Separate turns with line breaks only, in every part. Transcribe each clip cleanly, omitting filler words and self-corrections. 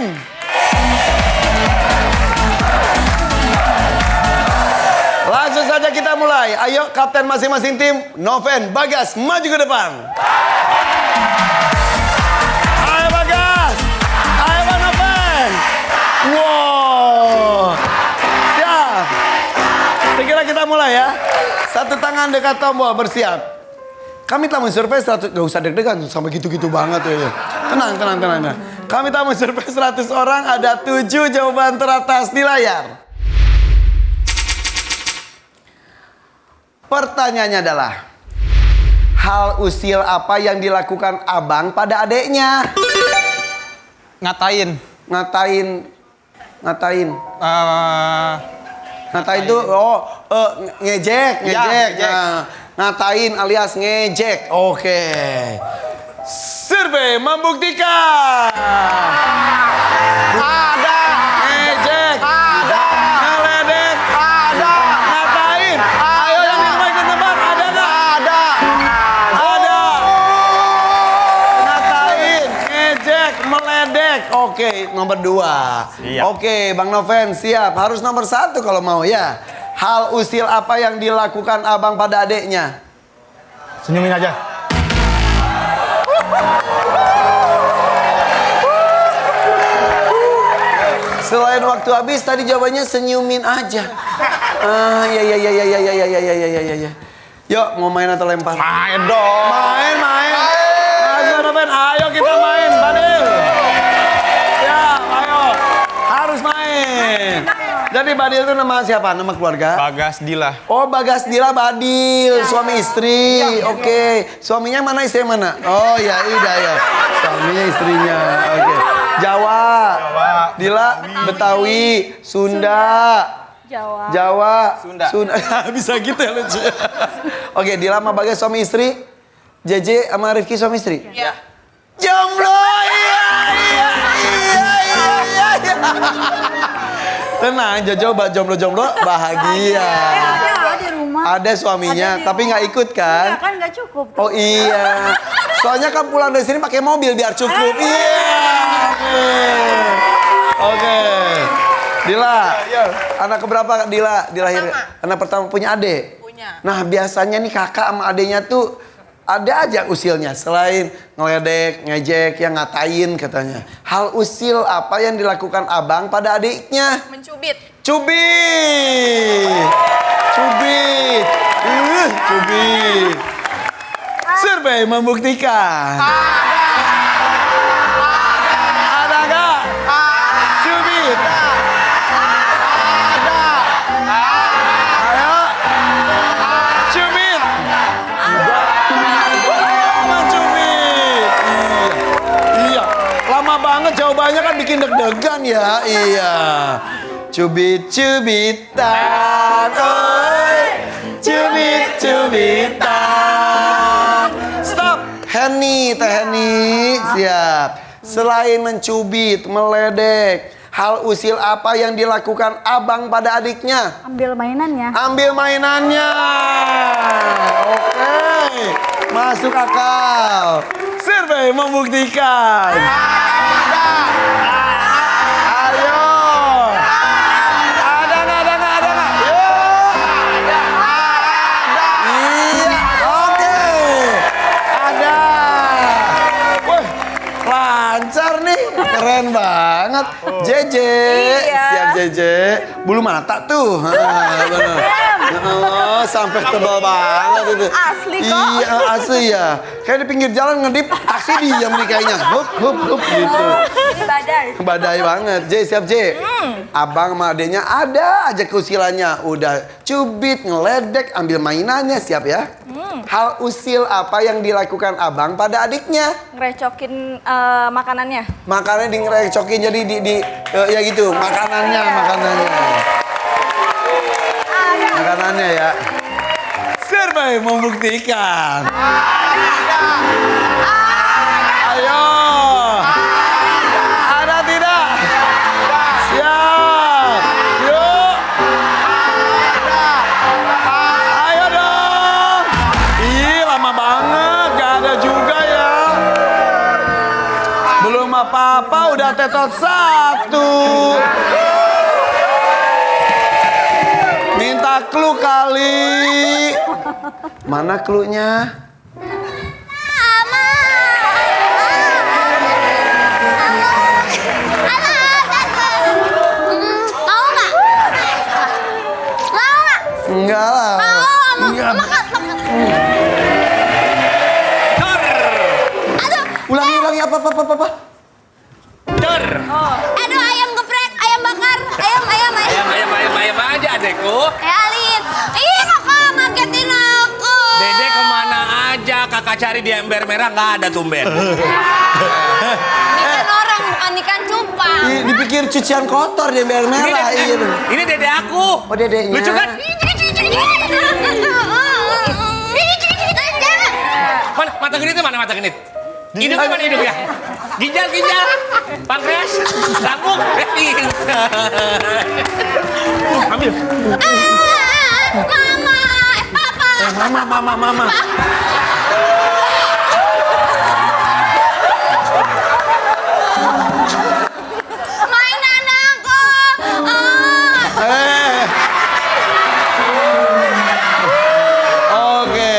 main. Langsung saja kita mulai. Ayo kapten masing-masing tim, Noven, Bagas, maju ke depan. Ayo Bagas. Ayo Bang Noven. Wow. Siap. Segera kita mulai ya. Satu tangan dekat tombol, bersiap. Kami telah mensurvei 100, gak usah deg-degan sampai gitu-gitu banget ya. Tenang. Kami telah mensurvei 100 orang, ada 7 jawaban teratas di layar. Pertanyaannya adalah, hal usil apa yang dilakukan abang pada adeknya?
Ngatain.
Ngatain tuh, ngejek. Nah, ngatain alias ngejek. Oke. Survei membuktikan. Ada. Ngejek. Ada. Ngeledek. Ada. Ngatain. Ayo yang di rumah ikut nebak. Ada nggak? Ada. Ada. Ngatain. Ngejek. Meledek. Oke, nomor 2.
Siap.
Oke, Bang Noven siap. Harus nomor 1 kalau mau ya. Hal usil apa yang dilakukan abang pada adeknya?
Senyumin aja.
Selain waktu habis, tadi jawabannya senyumin aja. Ya. Yuk, mau main atau lempar?
Main dong.
Main. Ayo kita main, Badil. Ya, ayo. Harus main. Jadi Badil itu nama siapa? Nama keluarga?
Bagas Dila.
Oh, Bagas Dila Badil, suami istri. Oke. Suaminya mana, istrinya mana? Oh ya, udah ya. Suaminya istrinya. Oke. Jawa. Dila Betawi, Sunda. Jawa. Sunda. Bisa gitu ya lucu. Oke, Dila sama Bagas suami istri. JJ sama Rifki suami istri.
Iya.
Jomblo. Iya. Tenang, Jojo jomblo bahagia.
Ada di rumah.
Ada suaminya, tapi nggak ikut kan?
Iya kan nggak cukup.
Oh iya. Soalnya kan pulang dari sini pakai mobil biar cukup. Iya. Oke. Dila, anak keberapa Dila dilahirkan? Anak pertama punya adik?
Punya.
Nah biasanya nih kakak sama adiknya tuh ada aja usilnya. Selain ngeledek, ngejek, yang ngatain katanya. Hal usil apa yang dilakukan abang pada adiknya?
Mencubit.
Cubit. Survei membuktikan. Ada nggak? Cubit. Ayo. Cubit. Mencubit. Iya. Lama banget jawabannya kan bikin deg-degan ya. Iya. Cubit-cubitan, oi, cubit-cubitan. Stop, Teh Heni, siap. Selain mencubit, meledek, hal usil apa yang dilakukan abang pada adiknya?
Ambil mainannya.
Ambil mainannya. Oke, masuk akal. Survei membuktikan. Keren banget. JJ. Siap JJ. Bulu mata tuh. Oh, sampai tebal banget itu.
Asli kok.
Iya, asli ya. Kayak di pinggir jalan ngedip, taksi diam nih kayaknya. Hup gitu. Badai banget. J, siap J. Abang sama adeknya ada aja keusilannya. Udah cubit, ngeledek, ambil mainannya, siap ya. Hal usil apa yang dilakukan abang pada adiknya?
Ngerecokin makanannya.
Makanannya di ngerecokin jadi ya gitu, makanannya. Makanannya ya. Survei membuktikan. Ayo. Ada tidak? Siap. Yuk. Ayo dong. Ih, lama banget. Gak ada juga ya. Belum papa udah tetot 1. Minta clue kali. Mana clue-nya? Enggak lah. Enggak. Ulangi apa?
Dor.
Aduh, ayam geprek, ayam bakar, ayam
Ayam aja adekku.
Alin. Ih, kakak ngagetin aku.
Dede kemana aja, kakak cari di ember merah nggak ada tumben.
Ikan orang bukan ikan cupang.
Dipikir cucian kotor dia biar merah.
Ini dede aku.
Oh, dedeknya.
Lucu kan? Mana mata genitnya mana mata genit? Hidungnya mana hidungnya? Ginjal. Pankreas. Lambung. Ambil.
Mama. Mainan aku.
Oke.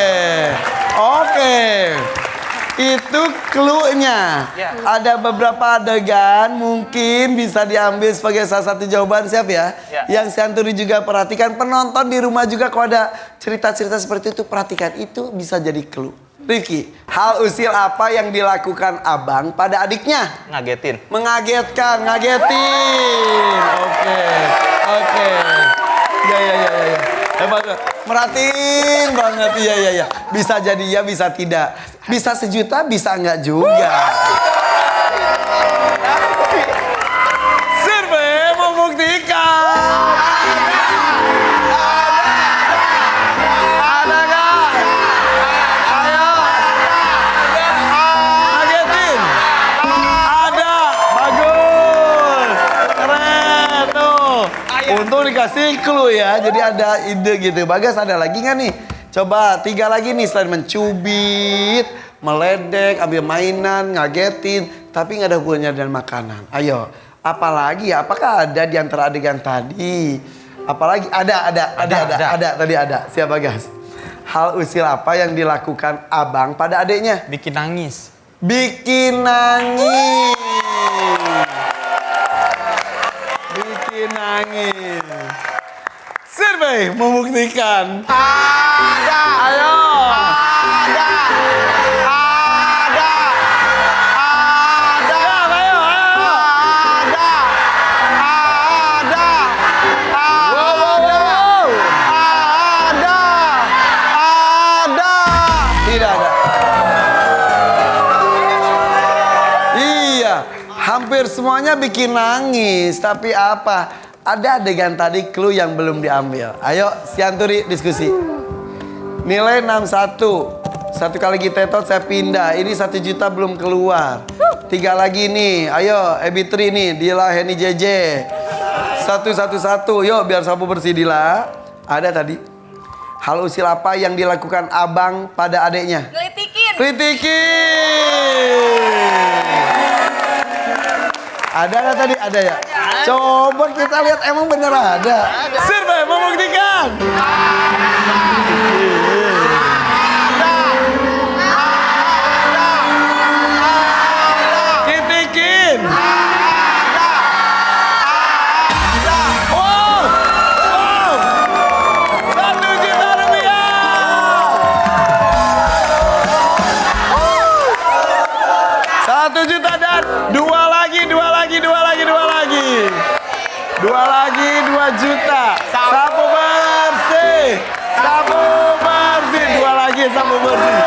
Itu clue-nya. Ada beberapa adegan mungkin bisa diambil sebagai salah satu jawaban, siap ya? Yang Sianturi juga perhatikan, penonton di rumah juga kalau ada cerita-cerita seperti itu perhatikan, itu bisa jadi clue. Rifki, hal usil apa yang dilakukan abang pada adiknya?
Ngagetin.
Mengagetkan, ngagetin. Oke. Ya. Hebat. Merhatiin banget. Iya. Bisa jadi ya, bisa tidak. Bisa sejuta, bisa enggak juga. Survei membuktikan. Ada nggak? Ayo. Ngagetin. Ada. Bagus. Keren tuh. Untung dikasih clue ya, jadi ada ide gitu. Bagas ada lagi nggak nih? Coba 3 lagi nih selain mencubit, meledek, ambil mainan, ngagetin, tapi nggak ada hubungannya dengan makanan. Ayo, apalagi ya? Apakah ada di antara adegan tadi? Apalagi ada tadi ada. Siapa Gas? Hal usil apa yang dilakukan abang pada adiknya?
Bikin nangis.
Bikin nangis. Survei membuktikan. Ayo. Tidak ada. Iya, hampir semuanya bikin nangis. Tapi apa? Ada adegan tadi clue yang belum diambil. Ayo, Sianturi diskusi. Nilai 61. 1 kali tetot saya pindah. Ini 1 juta belum keluar. 3 lagi nih. Ayo, Ebitri nih. Dila, Heni, JJ. 1. Yuk, biar sapu bersih Dila. Ada tadi. Hal usil apa yang dilakukan abang pada adiknya? Kritikin. Ada nggak tadi? Ada ya? Coba kita lihat, emang bener ada. Survei membuktikan. Kritikin. Wow. 1 juta rupiah. 1 juta dan 2 lagi. 2 juta. Sapu bersih. 2 lagi sapu bersih.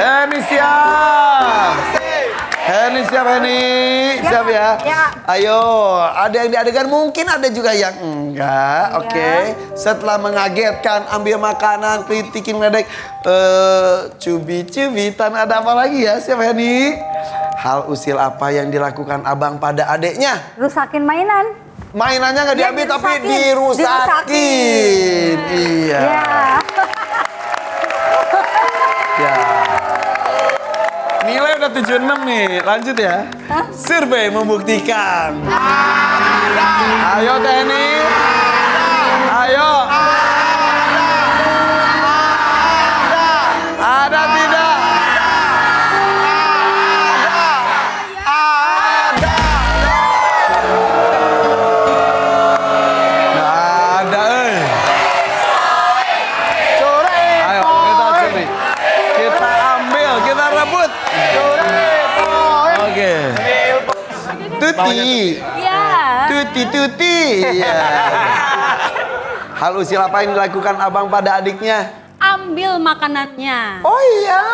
Heni siap. Siap ya? Ayo, ada yang diadegan, mungkin ada juga yang enggak. Oke. Setelah mengagetkan, ambil makanan, kritikin, ngedek, cubit-cubitan, ada apa lagi ya? Siap Heni? Hal usil apa yang dilakukan abang pada adeknya?
Rusakin mainan.
Mainannya nggak diambil tapi
dirusakin.
dirusakin. Iya. Ya. Nilai udah 76 nih. Lanjut ya. Survei membuktikan. Ayo TNI. Ayo. Ada tidak? Ayo kita curi. Kita ambil, kita rebut. Oke. Tuti.
Iya.
Tuti. Iya. Hal usil apa yang dilakukan abang pada adiknya?
Ambil makanannya.
Oh iya.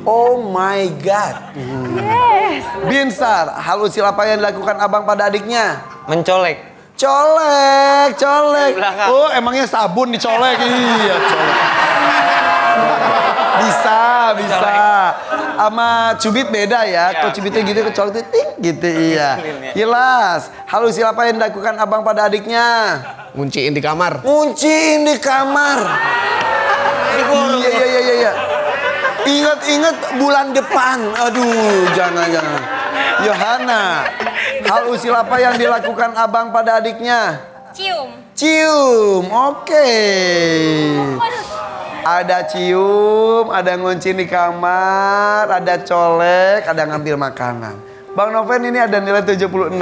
Oh my God.
Yes.
Binsar, hal usil apa yang dilakukan abang pada adiknya?
Mencolek.
Colek.
Di belakang.
Oh, emangnya sabun dicolek? Iya, colek. Bisa. Sama cubit beda ya. Kok cubitnya gitu, kecolek ting gitu iya. Jelas. Hal usil apa yang dilakukan abang pada adiknya?
Ngunciin di kamar.
Ngunciin di kamar. Iya. Ingat bulan depan. Aduh, jangan. Yohana, hal usil apa yang dilakukan abang pada adiknya?
Cium.
Oke. Ada cium, ada ngunciin di kamar, ada colek, ada ngambil makanan. Bang Noven ini ada nilai 76.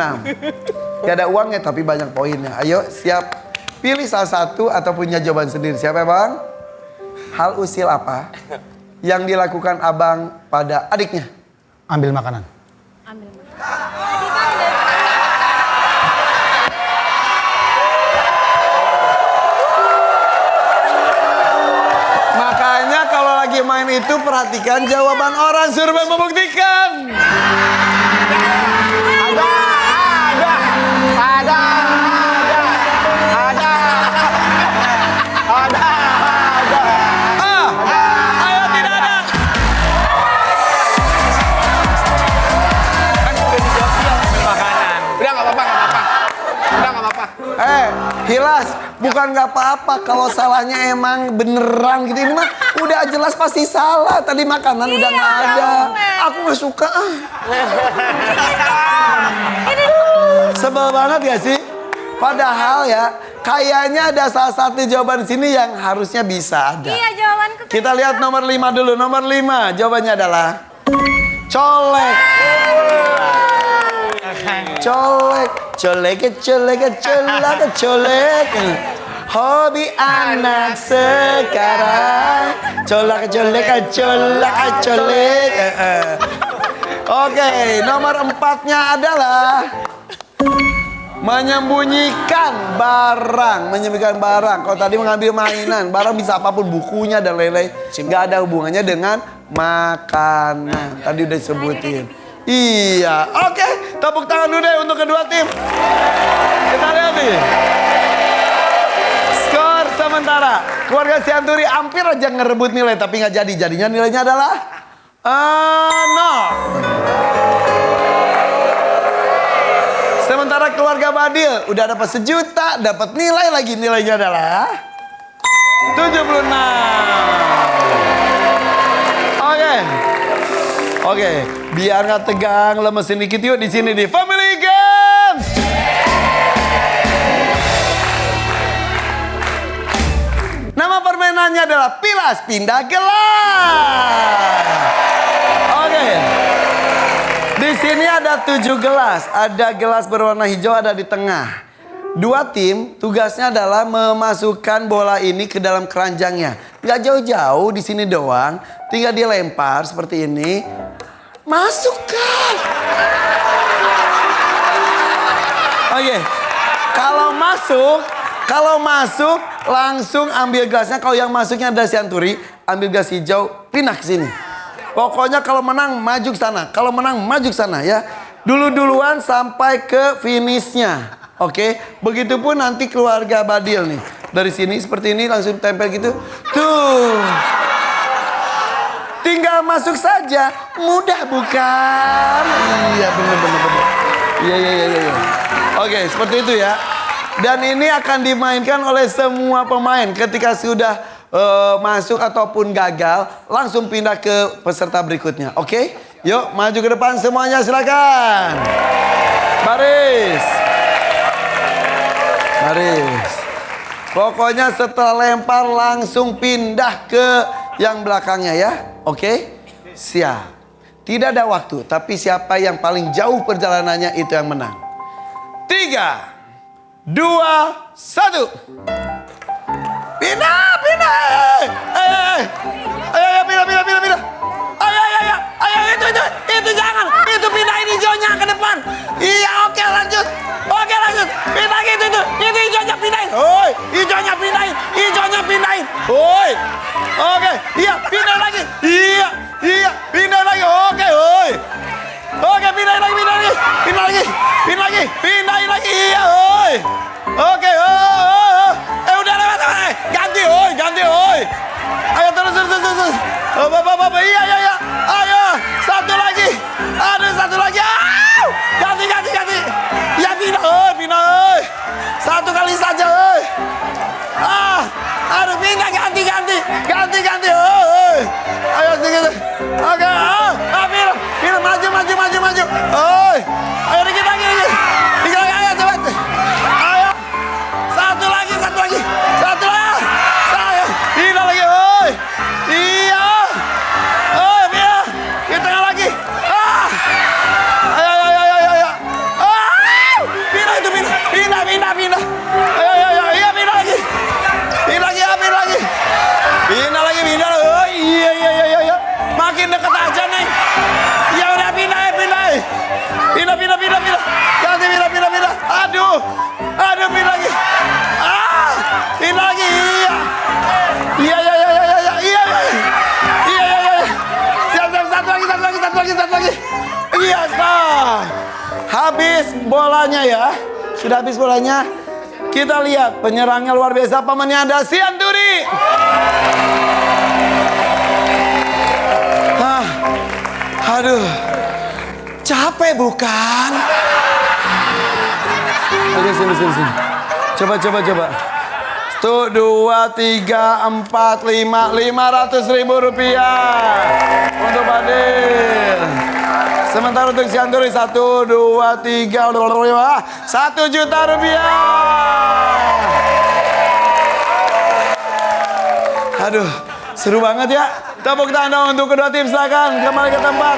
Gak ada uangnya tapi banyak poinnya. Ayo siap. Pilih salah satu atau punya jawaban sendiri. Siapa ya bang? Hal usil apa yang dilakukan abang pada adiknya?
Ambil makanan.
Makanya kalau lagi main itu perhatikan jawaban orang. Survei membuktikan. Ayo tidak ada.
Udah nggak apa-apa.
Hilas, bukan nggak apa-apa kalau salahnya emang beneran gitu. Ini mah udah jelas pasti salah. Tadi makanan udah nggak ada. Aku nggak suka. Sebel banget gak sih? Padahal ya, kayaknya ada salah satu jawaban sini yang harusnya bisa ada.
Iya jawabanku.
Kita lihat nomor 5 dulu. Nomor 5 jawabannya adalah colek. Colek. Hobi anak sekarang. Colek. Oke, nomor 4-nya adalah menyembunyikan barang. Kalau tadi mengambil mainan, barang bisa apapun, bukunya dan lain-lain. Nggak ada hubungannya dengan makanan. Tadi udah disebutin. Iya, oke. Tepuk tangan dulu deh untuk kedua tim. Kita lihat nih. Skor sementara. Keluarga Sianturi hampir aja ngerebut nilai, tapi nggak jadi. Jadinya nilainya adalah 0. Sementara keluarga Badil udah dapat 1 juta, dapat nilai lagi, nilainya adalah 76. Oke, biar nggak tegang, lemesin dikit yuk di sini di Family Games. Nama permainannya adalah Pilas Pindah Gelas. Oke. Di sini ada 7 gelas. Ada gelas berwarna hijau ada di tengah. 2 tim tugasnya adalah memasukkan bola ini ke dalam keranjangnya. Nggak jauh-jauh, di sini doang. Tinggal dilempar seperti ini. Masukkan. Oke. Kalau masuk langsung ambil gelasnya. Kalau yang masuknya ada Sianturi, ambil gelas hijau, pindah ke sini. Pokoknya kalau menang maju ke sana. Kalau menang maju ke sana ya. Duluan sampai ke finishnya. Oke, begitupun nanti keluarga Badil nih. Dari sini seperti ini langsung tempel gitu. Tuh. Tinggal masuk saja. Mudah bukan? Iya bener. Iya. Oke, seperti itu ya. Dan ini akan dimainkan oleh semua pemain. Ketika sudah masuk ataupun gagal, langsung pindah ke peserta berikutnya. Oke? Yuk, maju ke depan semuanya, silakan. Baris. Baris. Pokoknya setelah lempar langsung pindah ke yang belakangnya ya. Oke? Siap. Tidak ada waktu, tapi siapa yang paling jauh perjalanannya itu yang menang. 3, 2, 1. Pindah. Ayo, pindah. Ayo, itu jangan. Itu pindahin hijaunya ke depan. Iya, oke, lanjut. Pindah lagi itu hijaunya pindahin. Hoi, hijaunya pindahin. Hoi. Oke, iya, pindah lagi. Iya, pindah lagi. Oke, hoi. Oke, pindahin lagi. Pindahin lagi. Iya, hoi. Oke, udah lewat. Ganti, hoi. Ayo terus. Bapak, iya. Ayo, satu lagi. Aduh, satu lagi. Ganti. Ya, pindah, hoi. Satu kali saja, hoi. Aduh, pindah, ganti, hoi. Ayo, sedikit. Oke, pindah, maju. Hoi. Ayo, dikit lagi. Ayo, cepat. Ayo. Satu lagi. Ayo, pindah lagi, hoi. Iya. Oh, pindah. Di tengah lagi. Ayo. Pindah. Ayo. Iya, pindah lagi. Pindah. Oh, iya. Makin dekat aja, Neng. Ya udah, pindah. Pindah. Ganti, pindah. Aduh, pindah lagi. Pindah lagi. Iya. Satu lagi. Iya, stop. Habis bolanya ya. Sudah habis bolanya. Kita lihat penyerangnya luar biasa, pamannya ada Sianturi. Aduh. Capek bukan? Oke, sini. Coba. 1, 2, 3, 4, 5. 500.000 rupiah untuk Fadil. Sementara untuk Sianturi 1, 2, 3, 1 juta rupiah. Aduh, seru banget ya. Tepuk tangan untuk kedua tim, silakan kembali ke tempat.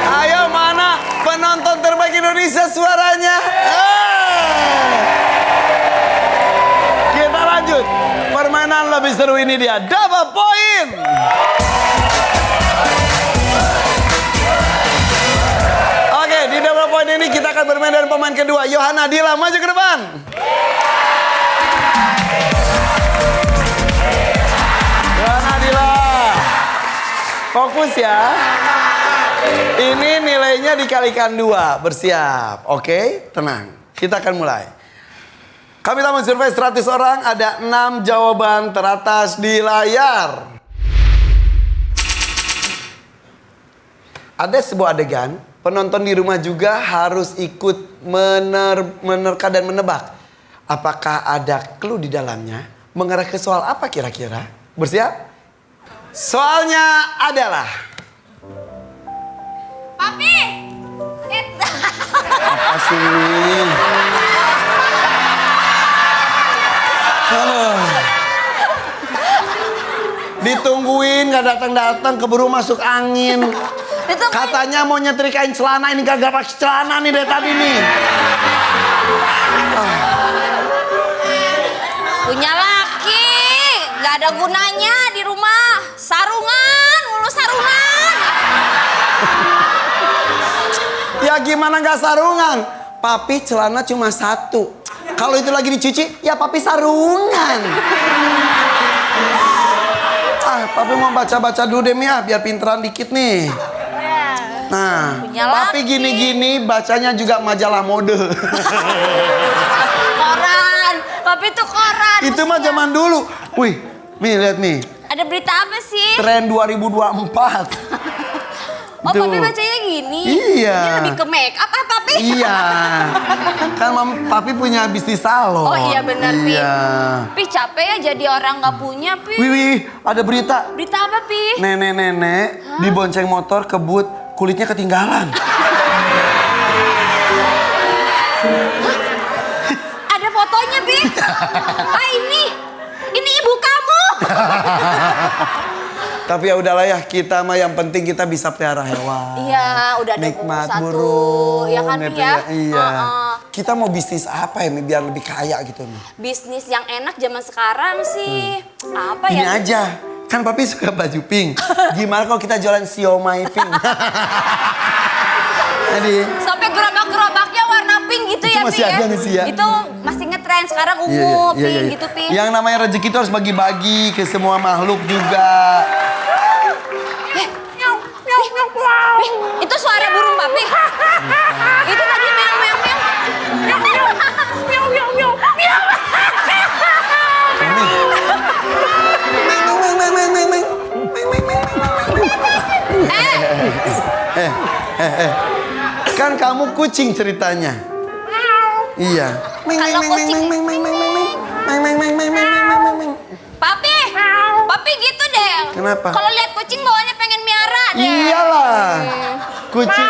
Ayo, mana penonton terbaik Indonesia suaranya? Kita lanjut. Permainan lebih seru ini dia. Double point. Oke, di double point ini kita akan bermain dengan pemain kedua. Yohana Dila, maju ke depan. Yohana Dila. Fokus ya. Ini nilainya dikalikan 2. Bersiap. Oke, tenang. Kita akan mulai. Kami telah mensurvei 100 orang. Ada 6 jawaban teratas di layar. Ada sebuah adegan. Penonton di rumah juga harus ikut menerka dan menebak. Apakah ada clue di dalamnya? Mengarah ke soal apa kira-kira? Bersiap? Soalnya adalah...
Papi.
Apa sih ini? Halo. Ditungguin gak datang-datang, keburu masuk angin. Katanya mau nyetrikain celana, ini gak pakai celana nih dari tadi nih.
Punya laki, gak ada gunanya di rumah. Sarungan, mulu sarungan.
Ya gimana gak sarungan? Papi celana cuma 1. Kalau itu lagi dicuci, ya papi sarungan. Papi mau baca-baca dulu deh ya, biar pinteran dikit nih. Nah, papi gini-gini bacanya juga majalah mode.
Koran, papi tuh koran.
Itu mah zaman dulu. Wih, nih lihat nih.
Ada berita apa sih?
Tren 2024.
Oh,
Tuh.
Papi bacanya gini?
Iya.
Ini lebih ke make up apa, Papi?
Iya. Kan Papi punya bisnis salon.
Oh iya benar, Pi.
Iya.
Pi capek ya jadi orang nggak punya, Pi.
Wih, ada berita.
Berita apa, Pi?
Nenek-nenek dibonceng motor kebut, kulitnya ketinggalan.
Ada fotonya, Pi. Ah, ini ibu kamu.
Tapi ya udahlah ya, kita mah yang penting kita bisa pelihara hewan.
Iya, udah ada
Nikmat
satu.
burung.
Ya kan, Pi
gitu
ya?
Iya.
Heeh.
Kita mau bisnis apa ya, Mi, biar lebih kaya gitu nih.
Bisnis yang enak zaman sekarang sih. Apa
Ini
ya?
aja, kan Papi suka baju pink. Gimana kalau kita jualan siomay pink? Jadi,
Sampai gerobak-gerobaknya warna pink gitu
Itu
ya,
masih
Pi ya?
ada nih sih ya.
Itu masih ngetren sekarang
iya,
ungu,
iya,
pink
iya.
gitu, Pi.
Yang namanya rezeki itu harus bagi-bagi ke semua makhluk juga.
Itu suara burung, Papi. Itu tadi meong-meong.
Kan kamu kucing ceritanya. Iya.
Kalau kucing- Papi gitu deh.
Kenapa?
Kalau lihat kucing bawaannya pengen miara deh.
Iyalah. Kucing.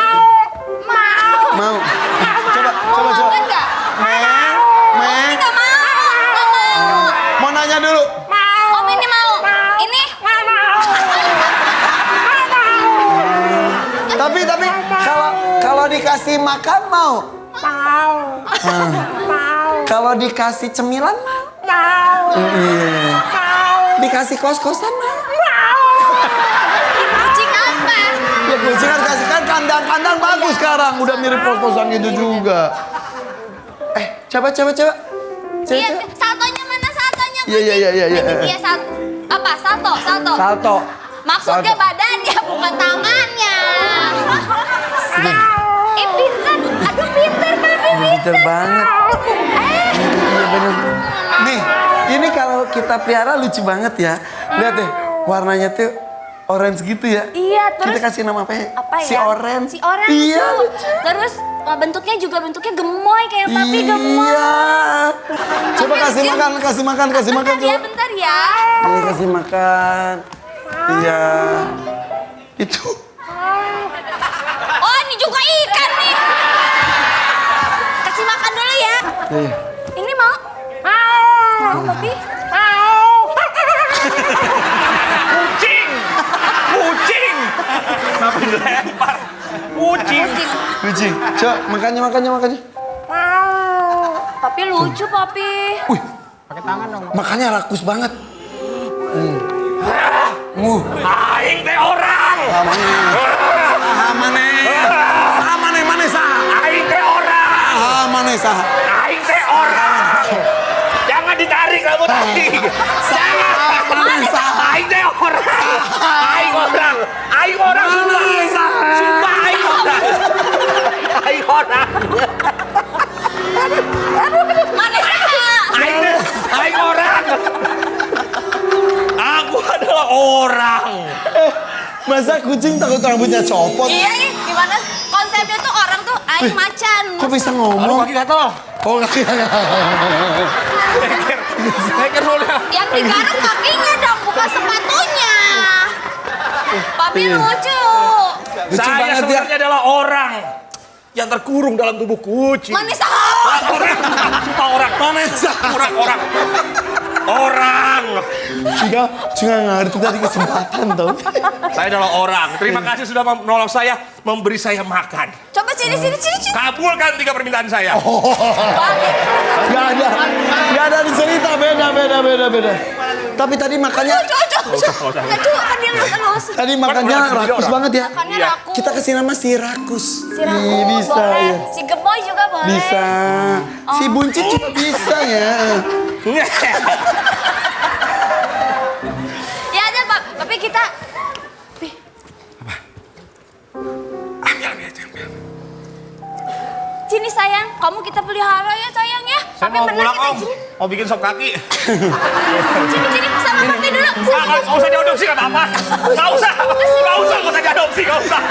Mau. Coba.
Mau kan nggak?
Meng.
Nggak mau.
Mau nanya dulu.
Om ini mau. Ini.
Tapi kalau dikasih makan mau. Kalau dikasih cemilan mau. Iya. Dikasih kos-kosan mau.
Kucing apa?
Ya kucing kan kasih kan kandang-kandang bagus sekarang. Udah mirip kos-kosan gitu juga. Coba.
Iya, saltonya mana saltonya?
Iya.
Ini dia apa? Salto.
Salto.
Maksudnya
Salto.
badannya bukan tangannya. Pinter. Aduh pinter, Papi.
Pinter banget. Iya bener. Nih, ini kalau kita pelihara lucu banget ya. Lihat deh, warnanya tuh orange gitu ya.
Iya, terus
Kita kasih nama apa ya?
apa ya?
Si orange.
Si orange.
Iya.
lucu. Terus bentuknya juga gemoy kayak Papi gemoy.
Iya. Coba kasih makan.
Bentar ya,
Coba.
bentar ya.
Ini kasih makan. Iya. Itu.
Oh, ini juga ikan nih. Kasih makan dulu ya.
Iya.
Ini mau? Mau, Papi?
Kucing. Kenapa dilempar? Kucing.
Kucing. Coba makannya.
Papi lucu, Papi.
Wih. Pakai tangan dong. Makannya rakus banget.
Aing teh orang.
Mana sah?
Aing teh orang.
Mana sah?
Aing teh orang. Jangan ditarik rambut aing. Jangan. Aing teh orang. Aing orang. Sumpah aing orang. Aing orang.
Mana
Aing orang. Aku adalah orang.
Masa kucing takut rambutnya copot?
Iya nih, gimana konsepnya tuh orang tuh aing macan.
Kok bisa ngomong?
Kaki gatel.
Oh kaki.
Leker udah.
Yang digaruk kakinya dong, bukan sepatunya. Papi lucu.
Lucu
Saya
banget ya.
sebenarnya adalah orang yang terkurung dalam tubuh kucing.
Manis
Orang.
Cuma ngerti tadi kesempatan tau.
Saya adalah orang. Terima kasih sudah menolong saya, memberi saya makan.
Coba sini.
Kabulkan 3 permintaan saya.
Gak ada di cerita, beda. Tapi tadi makannya,
Lucu, kan dia lulus.
tadi makannya rakus banget ya.
Makannya rakus.
Kita kasih nama si rakus.
Si Rakus
Ih, bisa
boleh.
ya.
Si Gemoy juga boleh.
Bisa. Si buncit juga bisa ya.
Ya ada Pak, tapi kita
Ambil.
Sini sayang, kamu kita pelihara ya sayang ya.
Saya
Papi
mau
menang
pulang
kita
om.
sini.
Mau bikin sop kaki.
Sini sama Papi dulu.
Nggak usah diadopsi nggak apa-apa. Nggak usah diadopsi, nggak usah.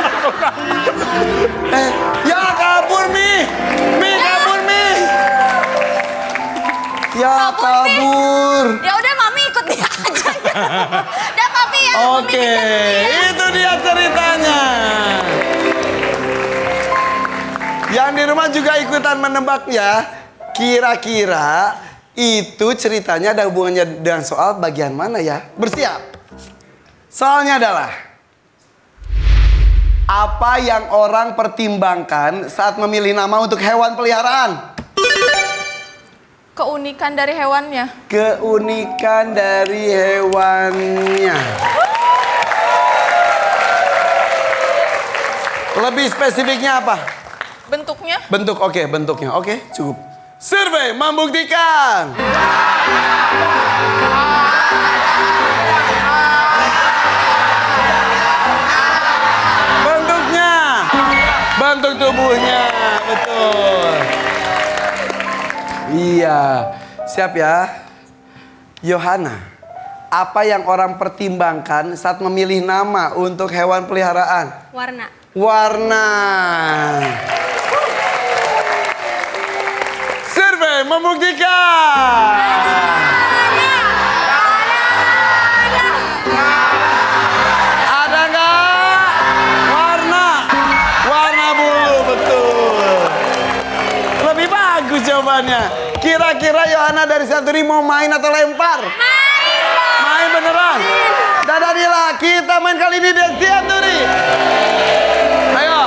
Ya kabur Mi. Mi kabur Mi. Ya kabur.
Ya udah Mami ikut dia aja. Udah Papi ya. Mami
Oke,
kejar dia.
itu dia ceritanya. Yang di rumah juga ikutan menebak ya. Kira-kira itu ceritanya ada hubungannya dengan soal bagian mana ya? Bersiap. Soalnya adalah apa yang orang pertimbangkan saat memilih nama untuk hewan peliharaan?
Keunikan dari hewannya.
Keunikan dari hewannya. Lebih spesifiknya apa?
Bentuknya.
Bentuk, oke, bentuknya. Oke, cukup. Survei membuktikan. Bentuknya. Bentuk tubuhnya, betul. Iya, siap ya. Yohana, apa yang orang pertimbangkan saat memilih nama untuk hewan peliharaan?
Warna.
Warna. Survei membuktikan. Ada nggak? Warna. Warna bulu, betul. Lebih bagus jawabannya. Kira-kira Yohana dari Santuri mau main atau lempar? Main beneran? Dadah Dila, kita main kali ini dan Santuri. Ayo.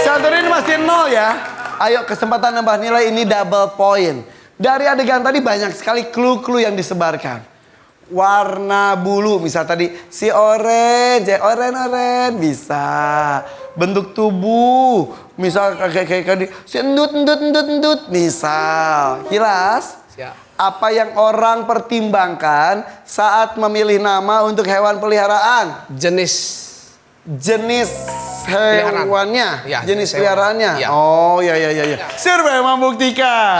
Santuri ini masih 0 ya. Ayo kesempatan nambah nilai ini double point. Dari adegan tadi banyak sekali clue-clue yang disebarkan. Warna bulu, misal tadi si orange, oren bisa. Bentuk tubuh, misal kayak si endut, misal. Jelas?
Siap.
Apa yang orang pertimbangkan saat memilih nama untuk hewan peliharaan?
Jenis
Hewannya,
Ya,
jenis
jenis hewan.
peliharaannya.
Ya.
Oh ya. Survei membuktikan.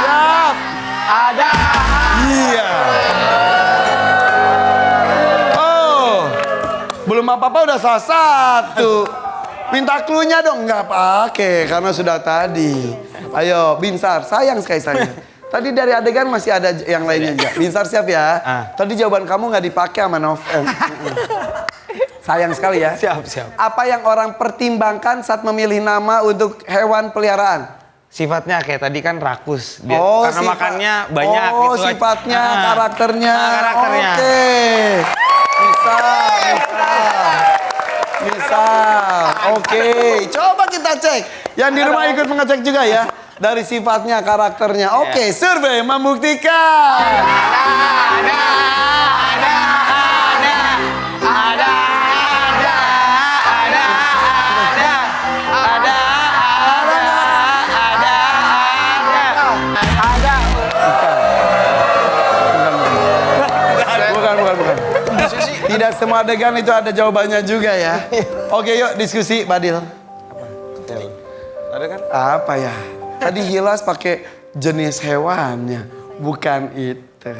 Siap.
Ada.
Iya. Oh, belum apa-apa udah salah satu. Minta clue-nya dong, nggak pakai karena sudah tadi. Ayo, Binsar, sayang sekali saya. Tadi dari adegan masih ada yang lainnya juga. Binsar siap ya. Tadi jawaban kamu nggak dipakai sama Novel. Sayang sekali ya.
Siap.
Apa yang orang pertimbangkan saat memilih nama untuk hewan peliharaan?
Sifatnya kayak tadi kan rakus. Karena
sifat-
makannya banyak
oh,
gitu.
sifatnya, karakternya.
karakternya.
Oke. Bisa. Oke. Coba kita cek. Yang di rumah ikut mengecek juga ya. Dari sifatnya, karakternya. Oke, survei membuktikan. Bukan. Tidak semua adegan itu ada jawabannya juga ya. Oke, yuk diskusi, Badil.
Ada kan?
Apa ya? Tadi Hilas pakai jenis hewannya, bukan itu.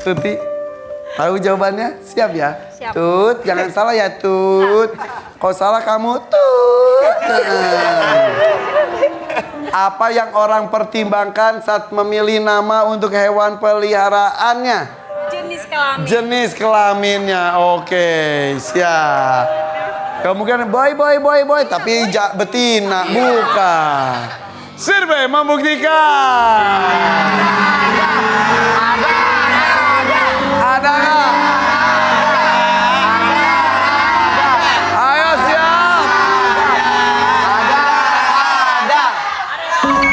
Tuti, tahu jawabannya? Siap ya?
Siap.
Tut, jangan salah ya Tut. Kalau salah kamu Tut. Apa yang orang pertimbangkan saat memilih nama untuk hewan peliharaannya?
Jenis kelamin.
Jenis kelaminnya, oke, siap. Kemungkinan boy, tapi betina, bukan. Survei membuktikan. Ada. Ayo siap.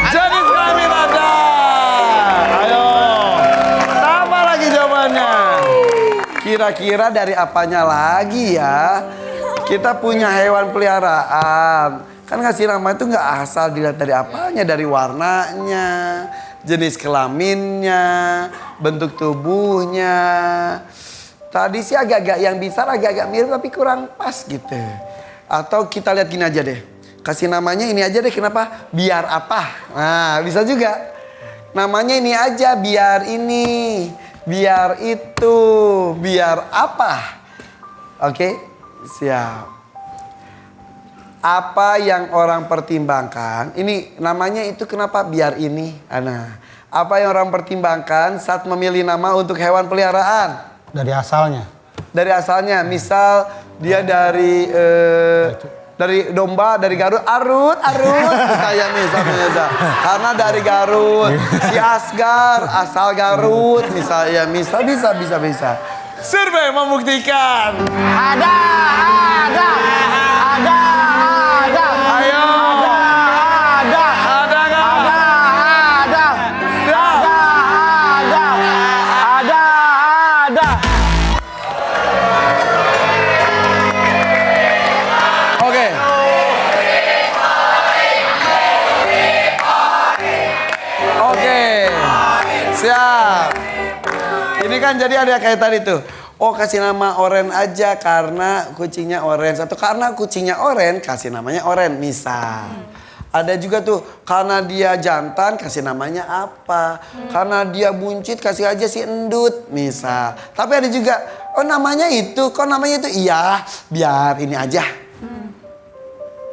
Jenis kelamin ada. Ayo. Tambah lagi jawabannya. Kira-kira dari apanya lagi ya? Kita punya hewan peliharaan. Kan ngasih nama itu nggak asal dilihat dari apanya, dari warnanya, jenis kelaminnya, bentuk tubuhnya. Tadi sih agak-agak yang besar agak-agak mirip tapi kurang pas gitu. Atau kita lihat gini aja deh. Kasih namanya ini aja deh, kenapa? Biar apa? Nah, bisa juga. Namanya ini aja, biar ini, biar itu, biar apa? Oke, siap. Apa yang orang pertimbangkan? Ini namanya itu kenapa? Biar ini. Nah, apa yang orang pertimbangkan saat memilih nama untuk hewan peliharaan?
Dari asalnya.
Dari asalnya, misal dia dari domba, dari Garut, arut, saya misalnya, karena dari Garut, si Asgar asal Garut, misalnya, bisa. Survei membuktikan.
Ada.
Ayo. Ada nggak? Siap.
Ada.
Oke. Oke. Siap. Ini kan jadi ada kayak tadi tuh. Oh, kasih nama Oren aja karena kucingnya Oren. Atau karena kucingnya Oren kasih namanya Oren misal. Ada juga tuh karena dia jantan kasih namanya apa. Karena dia buncit kasih aja si Endut misal. Tapi ada juga oh namanya itu, kok namanya itu? Iya, biar ini aja.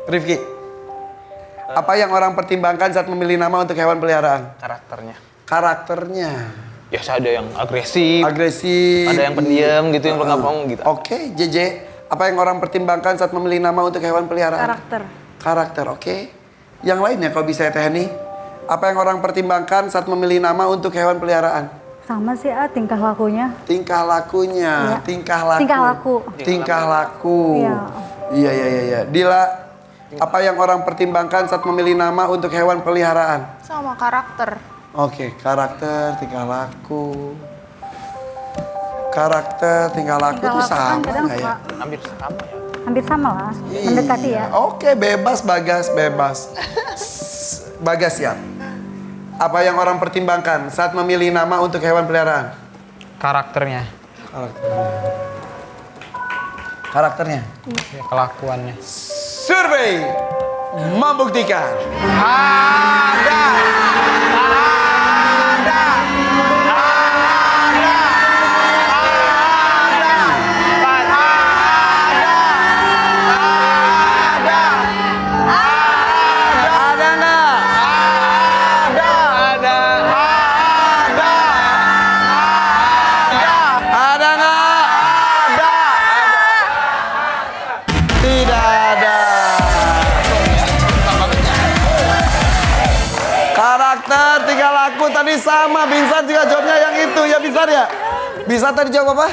Rifki, apa yang orang pertimbangkan saat memilih nama untuk hewan peliharaan?
Karakternya.
Karakternya.
Biasa ada yang agresif,
Agresif.
ada yang pendiam gitu, yang nggak mau gitu.
Oke, JJ. Apa yang orang pertimbangkan saat memilih nama untuk hewan peliharaan? Karakter, oke. Yang lainnya kalau bisa ya Teh Heni. Apa yang orang pertimbangkan saat memilih nama untuk hewan peliharaan?
Sama sih tingkah lakunya.
Tingkah lakunya,
Iya.
tingkah laku.
Tingkah laku.
Iya. Dila, apa yang orang pertimbangkan saat memilih nama untuk hewan peliharaan?
Sama karakter.
Oke, karakter, tingkah laku. Karakter, tingkah laku itu sama nggak ya?
Hampir sama lah, mendekati ya.
Oke, bebas Bagas, bebas. Bagas siap. Apa yang orang pertimbangkan saat memilih nama untuk hewan peliharaan?
Karakternya,
Karakternya.
ya, kelakuannya.
Survei membuktikan. Ada nggak? Ada nggak? Tidak ada. Karakter, tingkah laku tadi sama. Binsan juga jawabnya yang itu ya Binsan ya? Bisa tadi jawab apa?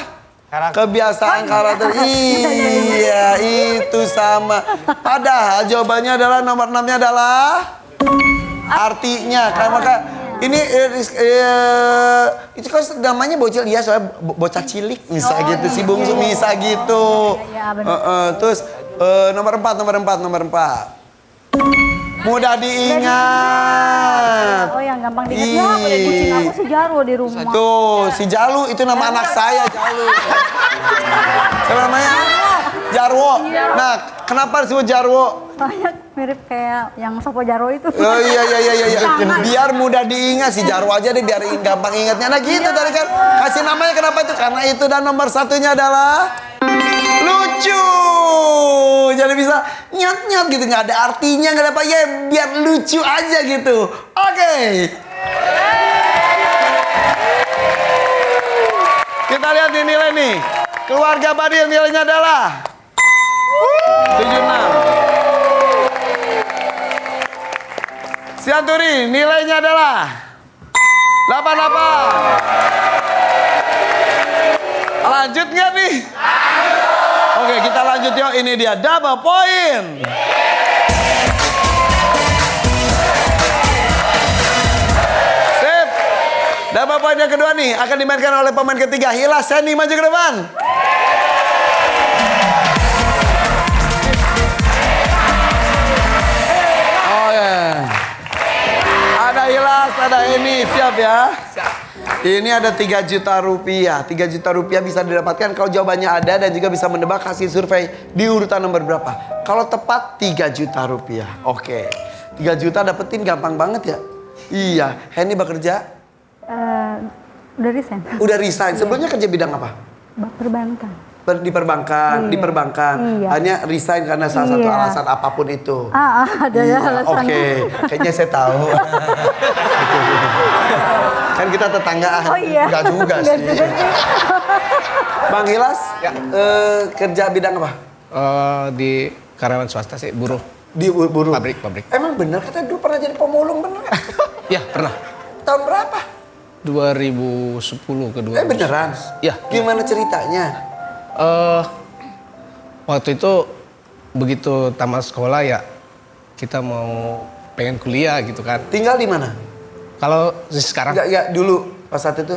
Kebiasaan karakter. Iya, itu sama. Padahal jawabannya adalah nomor 6-nya adalah artinya. Karena maka ini itu kan namanya bocil dia soalnya bocah cilik misalnya gitu si bungsu bisa gitu. Terus nomor 4. Mudah diingat.
Oh, yang gampang diingat. Ya, pada kucing aku si Jarwo di rumah.
Tuh, si Jalu itu nama anak saya, Jalu. Siapa namanya? Jarwo. Nah, kenapa disebut Jarwo?
Soalnya mirip kayak yang Sopo Jarwo itu.
Oh iya. Biar mudah diingat si Jarwo aja deh biar gampang ingatnya. Nah gitu tadi kan. Kasih namanya kenapa itu? Karena itu dan nomor 1-nya adalah lucu. Jadi bisa nyot gitu, nggak ada artinya, nggak ada apa ya, biar lucu aja gitu. Oke. Kita lihat nih nilai nih. Keluarga Badil nilainya adalah 76. Sianturi nilainya adalah 88. Lanjut nggak nih? Oke, kita lanjut yuk. Ini dia double point. Sip. Double point yang kedua nih akan dimainkan oleh pemain ketiga. Hilas Seni maju ke depan. Oh ya. Ada Hilas, ada Eni, siap ya? Siap. Ini ada 3 juta rupiah. 3 juta rupiah bisa didapatkan kalau jawabannya ada dan juga bisa menebak hasil survei di urutan nomor berapa. Kalau tepat 3 juta rupiah. Oke. 3 juta dapetin gampang banget ya. Iya. Henny bekerja?
Udah resign.
Udah resign. Sebelumnya kerja bidang apa?
Perbankan.
Di perbankan, di perbankan.
Iya.
Hanya resign karena salah satu
Iya.
alasan apapun itu.
Ada ya alasannya.
Oke, kayaknya saya tahu. Kan kita tetanggaan.
Oh iya.
Enggak juga
Enggak
sih.
juga sih.
Bang Hilas, kerja bidang apa?
Di karyawan swasta sih, buruh.
Di buruh.
Pabrik.
Emang bener katanya dulu pernah jadi pemulung bener nggak?
Ya, pernah.
Tahun berapa?
2010 ke 2011.
Beneran?
Ya.
Gimana ceritanya?
Waktu itu begitu tamat sekolah ya kita mau pengen kuliah gitu kan.
Tinggal di mana?
Kalau sekarang,
Enggak, dulu pas saat itu.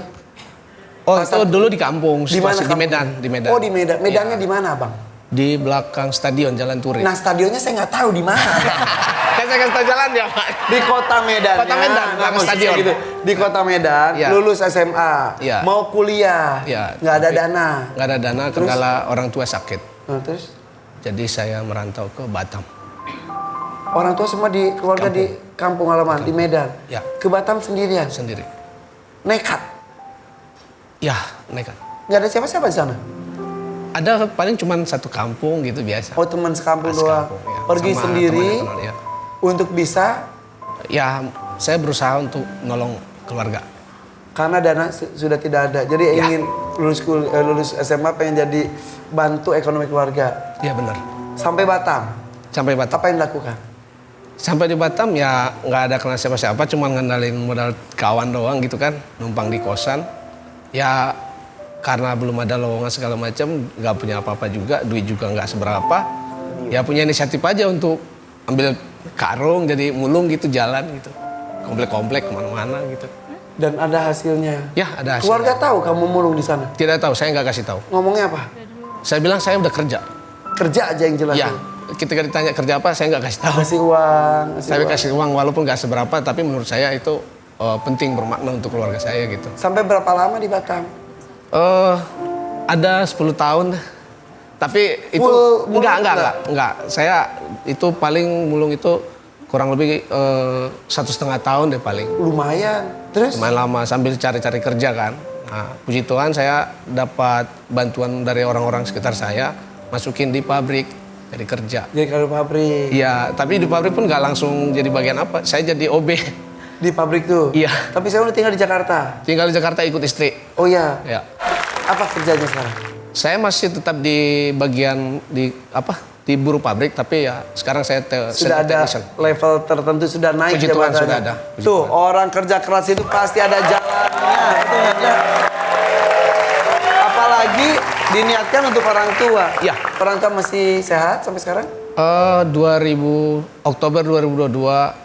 oh
pas
itu
saat-
dulu di kampung,
Di mana?
situasi di Medan, di Medan.
Oh di Medan. Medannya di mana, Bang?
Di belakang stadion Jalan Turi.
Nah stadionnya saya nggak tahu di mana.
Kan saya kasih tau jalan ya Pak.
Di kota Medan.
Kota Medan,
Nah,
belakang
maksudnya
stadion.
gitu. Di kota Medan,
Iya.
lulus SMA,
Iya.
mau kuliah,
Ya,
nggak ada
tapi
dana.
Nggak ada dana,
Terus?
kendala orang tua sakit.
Nah, terus
Jadi saya merantau ke Batam.
orang tua semua di keluarga di kampung halaman di Medan.
Ya.
Ke Batam sendirian.
Sendiri.
Nekat.
Ya, nekat.
Nggak ada siapa-siapa di sana.
Ada paling cuma satu kampung gitu biasa.
Oh teman sekampung doang.
Sekampung, ya.
Pergi
Sama
sendiri
teman yang kenal, ya.
untuk bisa
Ya, saya berusaha untuk nolong keluarga.
karena dana sudah tidak ada. Jadi
Ya.
ingin lulus SMA pengen jadi bantu ekonomi keluarga.
Iya benar.
Sampai Batam.
Sampai Batam.
Apa yang dilakukan?
Sampai di Batam ya nggak ada kenal siapa-siapa, cuma ngandalin modal kawan doang gitu kan, numpang di kosan. Ya karena belum ada lowongan segala macam, nggak punya apa-apa juga, duit juga nggak seberapa. Ya punya inisiatif aja untuk ambil karung jadi mulung gitu jalan gitu, komplek-komplek kemana-mana gitu.
Dan ada hasilnya.
Ya ada hasil.
Keluarga tahu kamu mulung di sana.
Tidak tahu, saya nggak kasih tahu.
Ngomongnya apa?
Saya bilang saya udah kerja.
Kerja aja yang jelas.
Ya, ketika ditanya kerja apa, saya nggak kasih tahu.
Kasih uang.
Saya kasih uang walaupun nggak seberapa, tapi menurut saya itu penting bermakna untuk keluarga saya gitu.
Sampai berapa lama di Batam?
Ada 10 tahun, tapi itu
Full mulung
enggak. Saya itu paling mulung itu kurang lebih 1,5 tahun deh paling.
Lumayan. Terus?
Lumayan lama sambil cari-cari kerja kan. Nah, puji Tuhan saya dapat bantuan dari orang-orang sekitar saya, masukin di pabrik, jadi kerja.
Jadi kalau pabrik.
Iya, tapi di pabrik pun nggak langsung jadi bagian apa. Saya jadi OB.
Di pabrik tuh?
Iya.
Tapi saya udah tinggal di Jakarta.
Tinggal di Jakarta ikut istri.
Oh iya.
Ya.
Apa kerjanya sekarang?
Saya masih tetap di bagian di buruh pabrik, tapi ya sekarang saya
Sudah ada
technician.
level tertentu, sudah naik
Puji Tuhan,
jabatannya.
sudah ada. Puji
Tuh,
Tuhan.
orang kerja keras itu pasti ada jalannya. Itu ya. Apalagi diniatkan untuk orang tua.
Ya.
Orang tua masih sehat sampai sekarang?
2000 Oktober 2022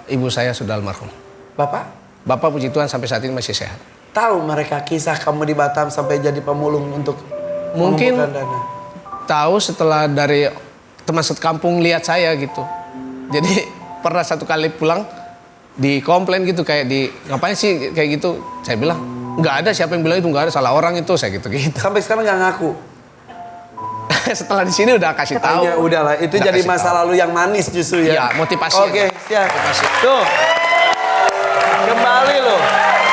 ibu saya sudah almarhum.
Bapak?
Bapak puji Tuhan sampai saat ini masih sehat.
Tahu mereka kisah kamu di Batam sampai jadi pemulung untuk
Mungkin
mengumpulkan dana?
tahu setelah dari teman sekampung lihat saya gitu. Jadi pernah satu kali pulang di komplain gitu kayak di ngapain sih kayak gitu. Saya bilang nggak ada, siapa yang bilang itu nggak ada, salah orang itu, saya gitu.
Sampai sekarang nggak ngaku?
Setelah di sini udah kasih tahu.
Ya udahlah, itu
Udah
jadi
kasih
masa
tahu.
lalu yang manis justru ya.
Iya, motivasi.
Oke, siap.
Motivasi.
Tuh. Kembali loh.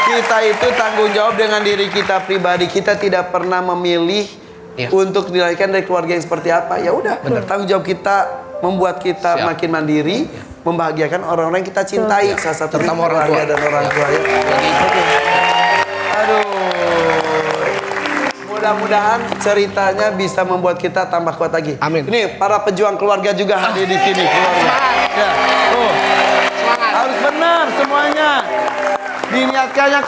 Kita itu tanggung jawab dengan diri kita pribadi. Kita tidak pernah memilih
Iya.
untuk dilahirkan dari keluarga yang seperti apa. Ya udah, tanggung jawab kita membuat kita
Siap.
makin mandiri, membahagiakan orang-orang yang kita cintai. Salah satu
Terutama orang tua.
dan orang tua ya. Aduh. Mudah-mudahan ceritanya bisa membuat kita tambah kuat lagi.
Amin.
Ini para pejuang keluarga juga hadir di sini. Keluarga. Ya. Tuh. Harus benar semuanya. Diniatkannya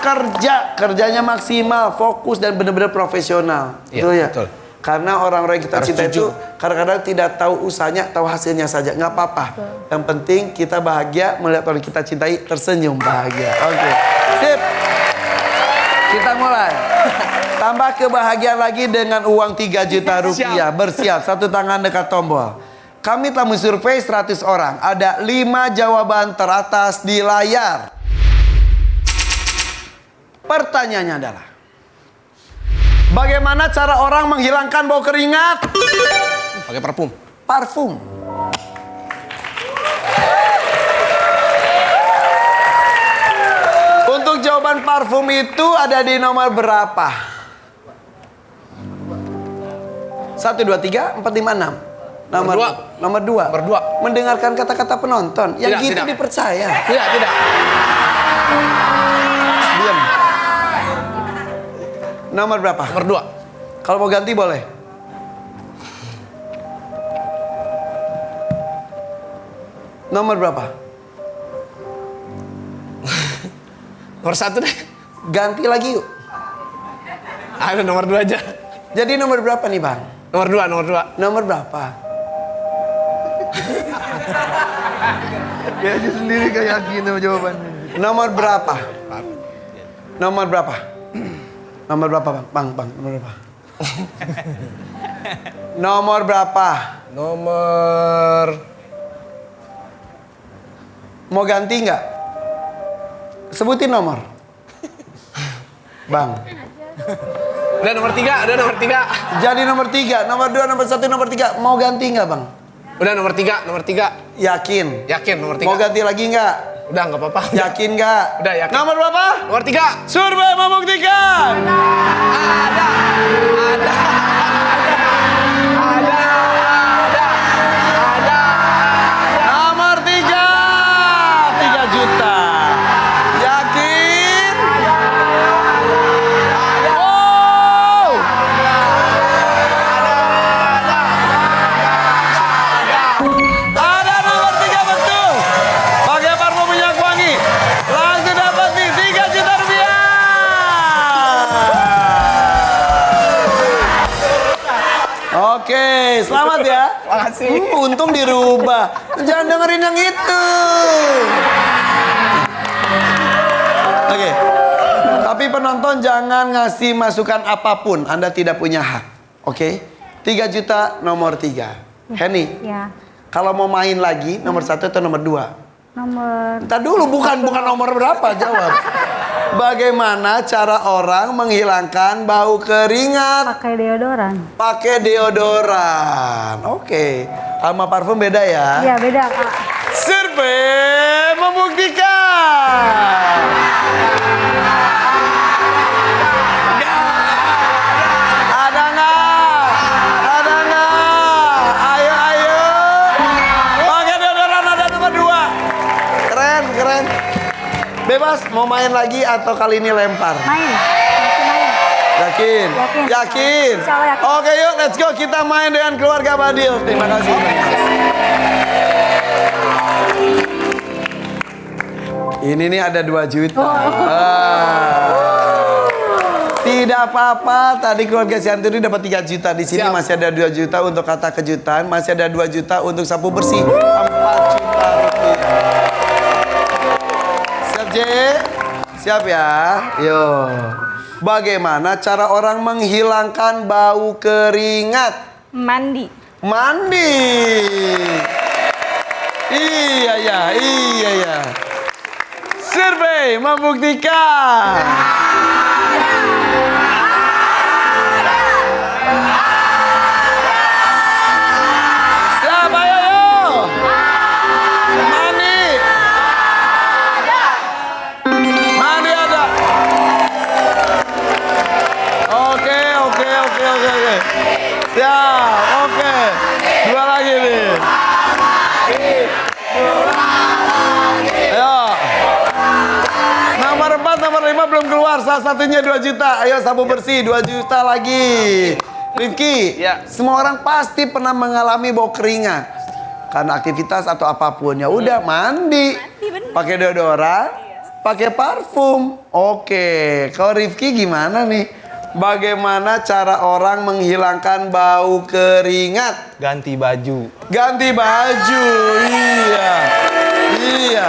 kerjanya maksimal, fokus dan benar-benar profesional.
Iya,
Betul ya?
betul.
Karena orang-orang yang kita
Harus
cinta itu
jujur.
kadang-kadang tidak tahu usahanya, tahu hasilnya saja. Nggak apa-apa. Yang penting kita bahagia melihat orang kita cintai tersenyum bahagia. Oke. Sip. Kita mulai. Tambah kebahagiaan lagi dengan uang 3 juta rupiah. Bersiap, satu tangan dekat tombol. Kami telah mensurvei 100 orang. Ada 5 jawaban teratas di layar. Pertanyaannya adalah, bagaimana cara orang menghilangkan bau keringat?
Pakai parfum.
Parfum. Untuk jawaban parfum itu ada di nomor berapa? 1, 2, 3, 4, 5, 6. Nomor
dua.
Nomor 2.
Nomor dua.
Mendengarkan kata-kata penonton. Yang
Tidak,
gitu
tidak.
dipercaya.
Tidak.
Diam. Nomor berapa?
Nomor 2.
Kalau mau ganti boleh. Nomor berapa?
Nomor 1 deh.
Ganti lagi yuk.
Ada nomor 2 aja.
Jadi nomor berapa nih bang?
Nomor 2, nomor 2.
Nomor berapa?
Dia aja sendiri gak yakin sama jawabannya.
Nomor berapa? Nomor berapa? Nomor berapa bang? Bang, nomor berapa? Nomor berapa?
Nomor...
Mau ganti nggak? Sebutin nomor. Bang.
Udah nomor 3, udah nomor 3.
Jadi nomor 3, nomor 2, nomor 1, nomor 3. Mau ganti nggak bang?
Udah nomor 3, nomor 3.
Yakin?
Yakin nomor 3.
Mau ganti lagi nggak?
Udah nggak apa-apa.
Yakin nggak?
Udah yakin.
Nomor berapa?
Nomor 3.
Survei membuktikan.
Ada.
Nomor 3 juta. Yakin? Wow. Ada nomor 3 betul. Pakai parfum minyak wangi. Langsung dapat nih 3 juta rupiah. Oke, selamat ya.
Makasih.
Untung dirubah. Jangan dengerin yang itu. Oke. Tapi penonton jangan ngasih masukan apapun. Anda tidak punya hak. Oke. 3 juta nomor 3. Henny,
Ya.
kalau mau main lagi nomor 1 atau nomor 2?
Nomor
Ntar dulu, bukan nomor berapa, jawab. Bagaimana cara orang menghilangkan bau keringat?
pakai deodoran.
Pakai deodoran. Oke. Sama parfum beda ya?
Iya, beda, Kak.
Survei membuktikan. Ada nggak? Ada nggak? Ayo, ayo. Pakai deodoran ada nomor 2. Keren, keren. Bebas mau main lagi atau kali ini lempar?
Main. Masih main.
Yakin?
Yakin.
Yakin?
Insya Allah yakin.
Oke yuk, let's go. Kita main dengan keluarga Badil. Terima kasih. Ini nih ada 2 juta. Tidak apa-apa. Tadi keluarga Sianturi dapat 3 juta. Di sini
Siap.
masih ada 2 juta untuk kata kejutan. Masih ada 2 juta untuk sapu bersih. 4 juta rupiah. Siap, J? Siap ya? Yo. Bagaimana cara orang menghilangkan bau keringat?
Mandi.
Mandi. Iya ya, iya ya. Survei membuktikan. Siap, ayo, ayo. Mandi. Mandi ada. Oke. Siap, oke. 2 lagi nih. Ayo. Nomor 4, nomor 5 belum keluar. Salah satunya 2 juta. Ayo sapu bersih 2 juta lagi. Rifki,
Ya.
semua orang pasti pernah mengalami bau keringat. Karena aktivitas atau apapun. Ya udah mandi. Pakai deodoran, pakai parfum. Oke. Kalau Rifki gimana nih? Bagaimana cara orang menghilangkan bau keringat?
Ganti baju.
Ganti baju, iya, iya.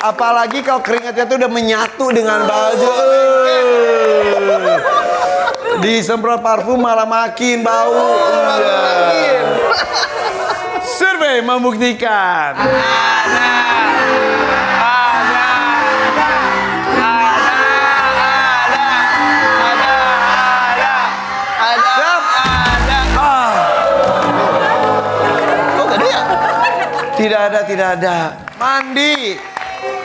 Apalagi kalau keringatnya tuh udah menyatu dengan baju. Disemprot parfum malah makin bau. Iya. Survei membuktikan. Tidak ada. Mandi,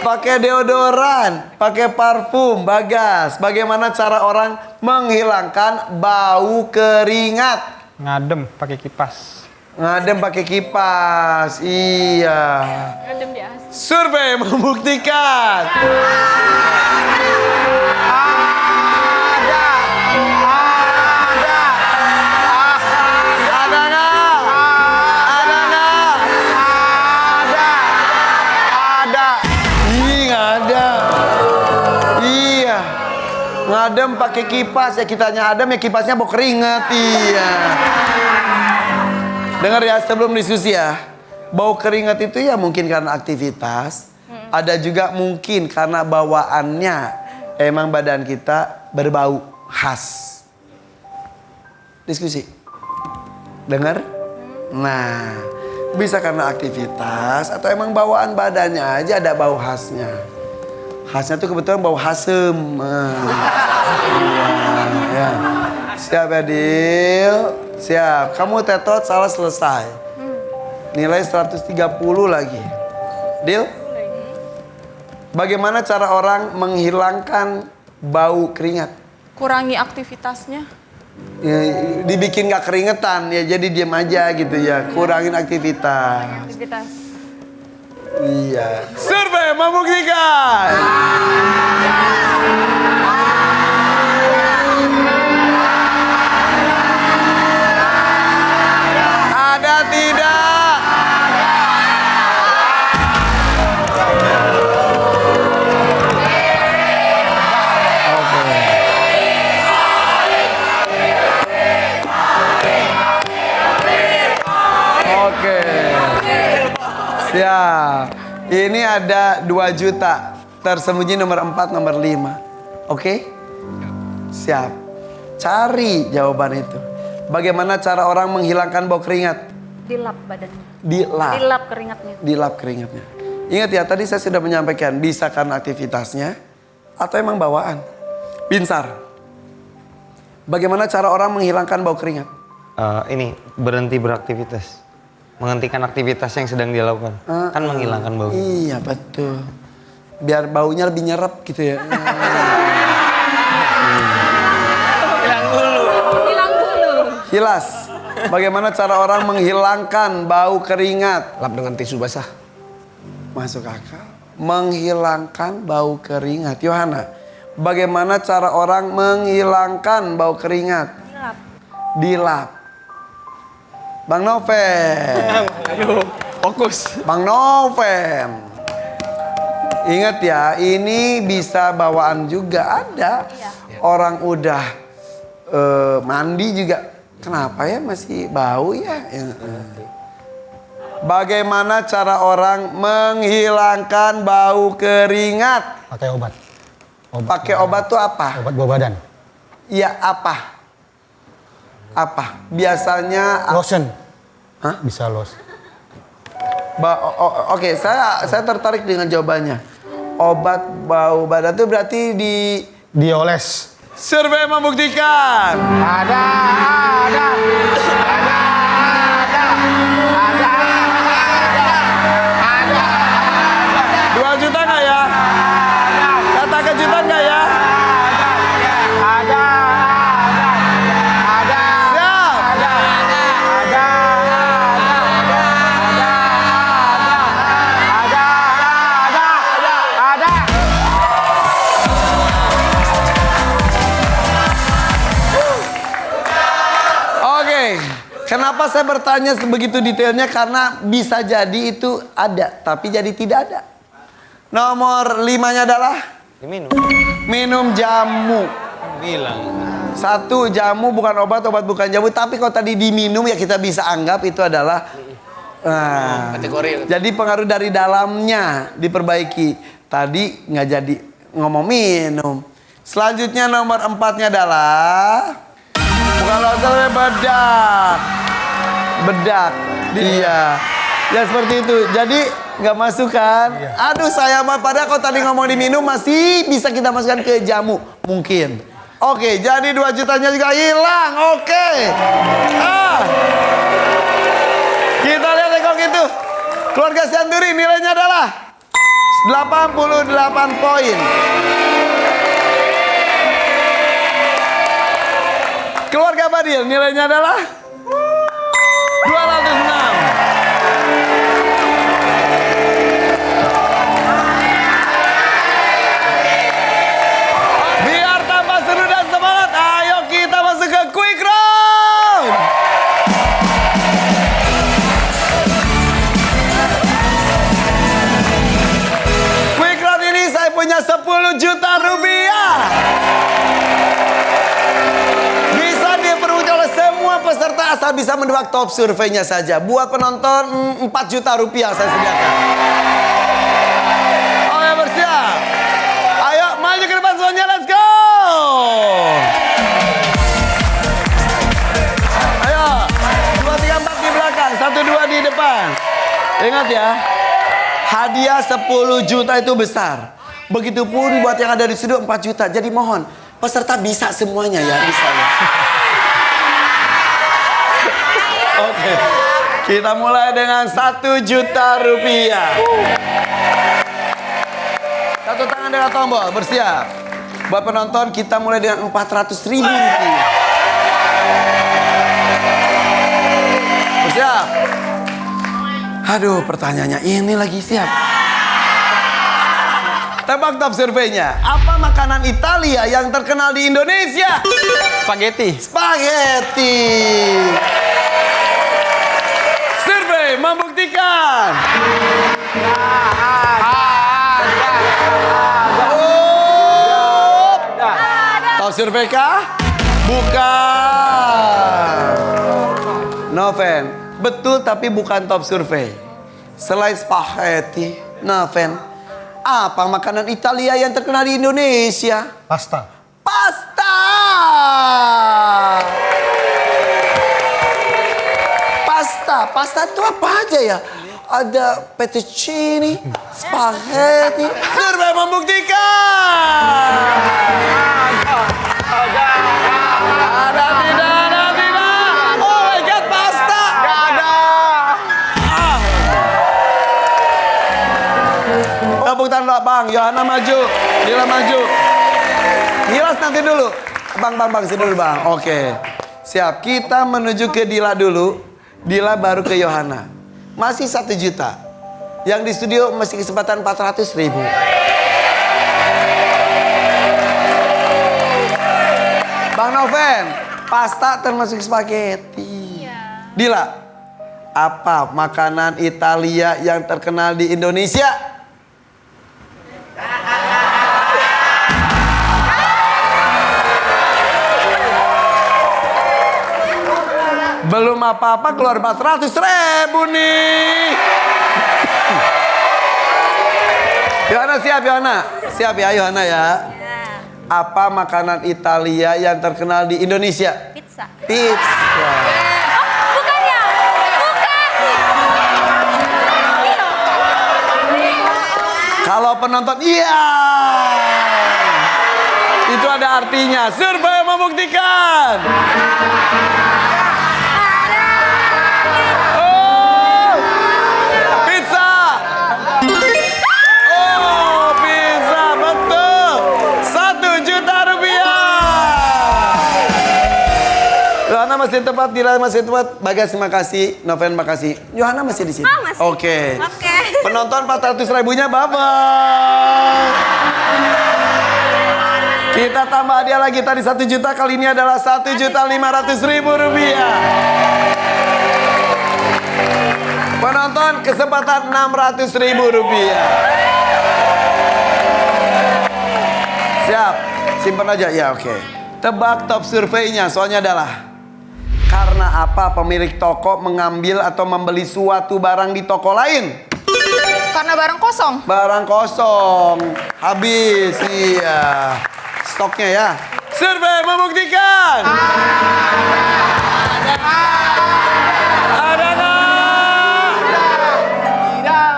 pakai deodoran, pakai parfum, Bagas. Bagaimana cara orang menghilangkan bau keringat?
Ngadem pakai kipas.
Ngadem pakai kipas. Iya.
Ngadem di AC.
Survei membuktikan. Ada nggak? Ada nggak?
Ada.
Ih, nggak ada. Iya. Ngadem pakai kipas ya, kitanya adem ya kipasnya bau keringat. Iya. Dengar ya sebelum diskusi ya. Bau keringat itu ya mungkin karena aktivitas. Ada juga mungkin karena bawaannya. Emang badan kita berbau khas. Diskusi. Dengar? Nah, bisa karena aktivitas atau emang bawaan badannya aja ada bau khasnya. Khasnya tuh kebetulan bau hasem. Ya. Siap ya, Dil? Siap. Kamu tetot salah selesai. Nilai 130 lagi. Dil? Bagaimana cara orang menghilangkan bau keringat?
Kurangi aktivitasnya.
Ya, dibikin gak keringetan ya, jadi diam aja gitu ya. Kurangin aktivitas.
Aktivitas.
Iya. Survei membuktikan. Ada tidak? Oke. Siap. Ini ada 2 juta. Tersembunyi nomor 4, nomor 5. Oke? Siap. Cari jawaban itu. Bagaimana cara orang menghilangkan bau keringat?
Dilap badannya.
Dilap.
Dilap keringatnya.
Dilap keringatnya. Ingat ya, tadi saya sudah menyampaikan bisa karena aktivitasnya atau emang bawaan. Binsar. Bagaimana cara orang menghilangkan bau keringat?
Ini berhenti beraktivitas, menghentikan aktivitas yang sedang dia lakukan, kan menghilangkan bau.
Iya betul. Biar baunya lebih nyerap gitu ya.
Hilang dulu.
Hilas. Bagaimana cara orang menghilangkan bau keringat?
Lap dengan tisu basah.
Masuk akal. Menghilangkan bau keringat. Yohana. Bagaimana cara orang menghilangkan bau keringat?
Dilap.
Dilap. Bang Noven.
Aduh, fokus.
Bang Noven. Ingat ya, ini bisa bawaan juga ada. Orang udah mandi juga. Kenapa ya masih bau ya? Bagaimana cara orang menghilangkan bau keringat?
Pakai obat.
Pakai obat tuh apa?
Obat bau badan.
Iya apa? Apa? Biasanya
Lotion.
Hah?
Bisa los.
Oke, saya tertarik dengan jawabannya. Obat bau badan itu berarti
Dioles.
survei membuktikan.
Ada.
2 juta nggak ya? Kata kejutan nggak ya? Siap. Oke, kenapa saya bertanya sebegitu detailnya? Karena bisa jadi itu ada, tapi jadi tidak ada. Nomor 5-nya adalah
Diminum.
minum jamu.
Bilang.
1 jamu bukan obat, obat bukan jamu. Tapi kalau tadi diminum ya kita bisa anggap itu adalah
Kategori.
jadi pengaruh dari dalamnya diperbaiki. Tadi nggak jadi ngomong minum. Selanjutnya nomor 4-nya adalah bukan laser, bedak. Bedak. Iya. Ya seperti itu. Jadi nggak masuk kan? Aduh saya mah padahal kalau tadi ngomong diminum masih bisa kita masukkan ke jamu. Mungkin. Oke, jadi 2 jutanya juga hilang. Oke. Kita lihat kalau gitu. Keluarga Sianturi nilainya adalah 88 poin. Keluarga Badil nilainya adalah 206. Biar tambah seru dan semangat, ayo kita masuk ke quick round. Quick round ini saya punya 10 juta rupiah. Bisa diperebutkan oleh semua peserta asal bisa menebak top surveinya saja. Buat penonton 4 juta rupiah saya sediakan. Oke, bersiap. Ayo maju ke depan semuanya, let's go. Ayo, 2, 3, 4 di belakang, 1, 2 di depan. Ingat ya, hadiah 10 juta itu besar. Begitupun buat yang ada di studio 4 juta. Jadi mohon, peserta bisa semuanya ya, bisa ya. Oke, kita mulai dengan 1 juta rupiah. Satu tangan dengan tombol, bersiap. Buat penonton kita mulai dengan 400.000 rupiah. Bersiap. Aduh, pertanyaannya ini lagi siap. Tebak top surveinya. Apa makanan Italia yang terkenal di Indonesia?
Spaghetti.
Spaghetti. Survei membuktikan. Top survei kah? Bukan. Noven, betul tapi bukan top survei. Selain spaghetti, Noven, apa makanan Italia yang terkenal di Indonesia?
Pasta.
Pasta. Pasta itu apa aja ya? Ada fettuccine, spaghetti. Survei membuktikan. Ada tidak. Oh my god, pasta. Gak ada. Tepuk tangan Bang, Yohana maju, Dila maju. Hilas nanti dulu. Bang, sini dulu Bang. Oke. Siap, kita menuju ke Dila dulu. Dila baru ke Yohana. Masih 1 juta. Yang di studio masih kesempatan 400.000. Bang Noven, pasta termasuk spaghetti. Dila, apa makanan Italia yang terkenal di Indonesia? Belum apa-apa keluar 400.000 nih. Yohana siap, Yohana. Siap ya, Yohana ya. Apa makanan Italia yang terkenal di Indonesia?
Pizza.
Pizza.
Bukan ya? Bukan.
Kalau penonton, iya. Itu ada artinya. Survei membuktikan. Oh, pizza. Oh, pizza, betul. 1 juta rupiah. Yohana masih tepat, Dila masih tepat. Bagas terima kasih, Noven makasih. Yohana masih di sini.
Oh, masih.
Oke.
Oke.
Penonton 400.000-nya babak. Kita tambah hadiah lagi, tadi 1 juta, kali ini adalah 1.500.000 rupiah. Penonton kesempatan 600.000 rupiah. Siap, simpan aja ya, oke. Tebak top surveinya, soalnya adalah karena apa pemilik toko mengambil atau membeli suatu barang di toko lain?
Karena barang kosong.
Barang kosong, habis, iya. Stoknya ya. Survei membuktikan. Ada nggak? Tidak.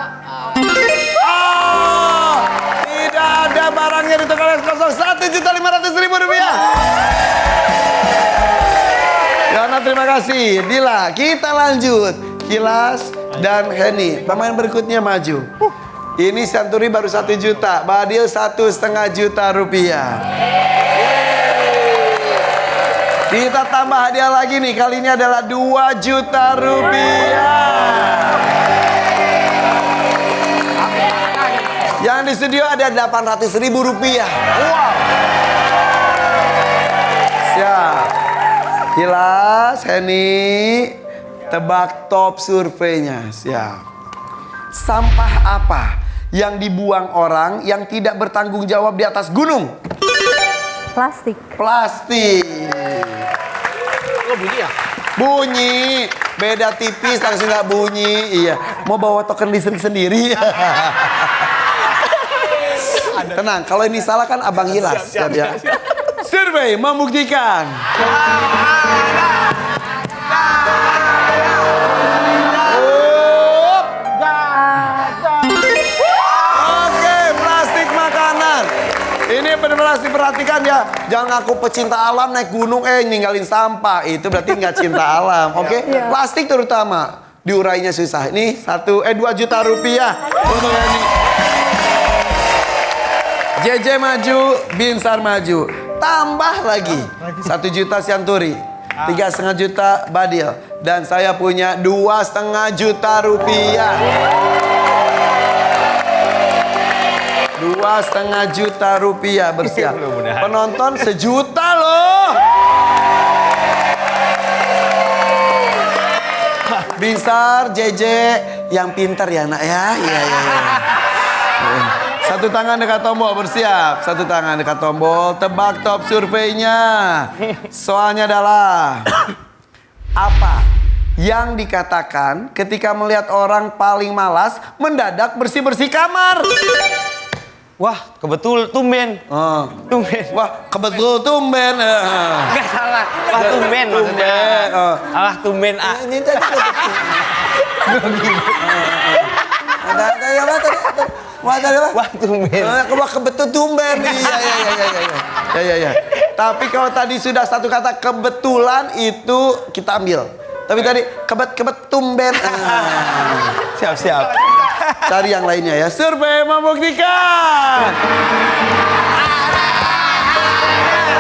Oh, tidak ada barangnya di toko kosong. 1.500.000 rupiah. Yana terima kasih. Dila, kita lanjut. Kilas dan Henny. Pemain berikutnya maju. Ini Santuri baru 1 juta, Badil 1,5 juta rupiah. Kita tambah hadiah lagi nih, kali ini adalah 2 juta rupiah. Yang di studio ada 800.000 rupiah. Wow. Siap. Jelas, Henny. Tebak top surveinya. Siap. Sampah apa yang dibuang orang yang tidak bertanggung jawab di atas gunung?
Plastik.
Plastik.
Bunyi ya?
Bunyi. Beda tipis langsung nggak bunyi. Iya. Mau bawa token listrik sendiri. Tenang, kalau ini salah kan abang hilas. Siap ya. Survei membuktikan. Oke, plastik makanan. Ini benar-benar diperhatikan ya. Jangan ngaku pecinta alam naik gunung ninggalin sampah. Itu berarti nggak cinta alam. Oke? Plastik terutama diurainya susah. Ini 2 juta rupiah untuk ini. JJ maju, Binsar maju. Tambah lagi 1 juta Sianturi, 3,5 juta Badil, dan saya punya 2,5 juta rupiah. 2,5 juta rupiah bersiap. Penonton 1 juta loh. Binsar, JJ yang pintar ya nak ya. Iya. Satu tangan dekat tombol, bersiap. Satu tangan dekat tombol, tebak top surveinya. Soalnya adalah apa yang dikatakan ketika melihat orang paling malas mendadak bersih-bersih kamar?
Wah, kebetul tumben. Tumben.
Wah, kebetul tumben.
Enggak salah. Wah, tumben maksudnya. Alah, tumben ah.
Ini tadi
Wah, tumben.
Wah, kebetul tumben. Iya. Tapi kalau tadi sudah satu kata kebetulan itu kita ambil. Tapi tadi kebet tumben.
Siap.
Cari yang lainnya ya. Survei membuktikan.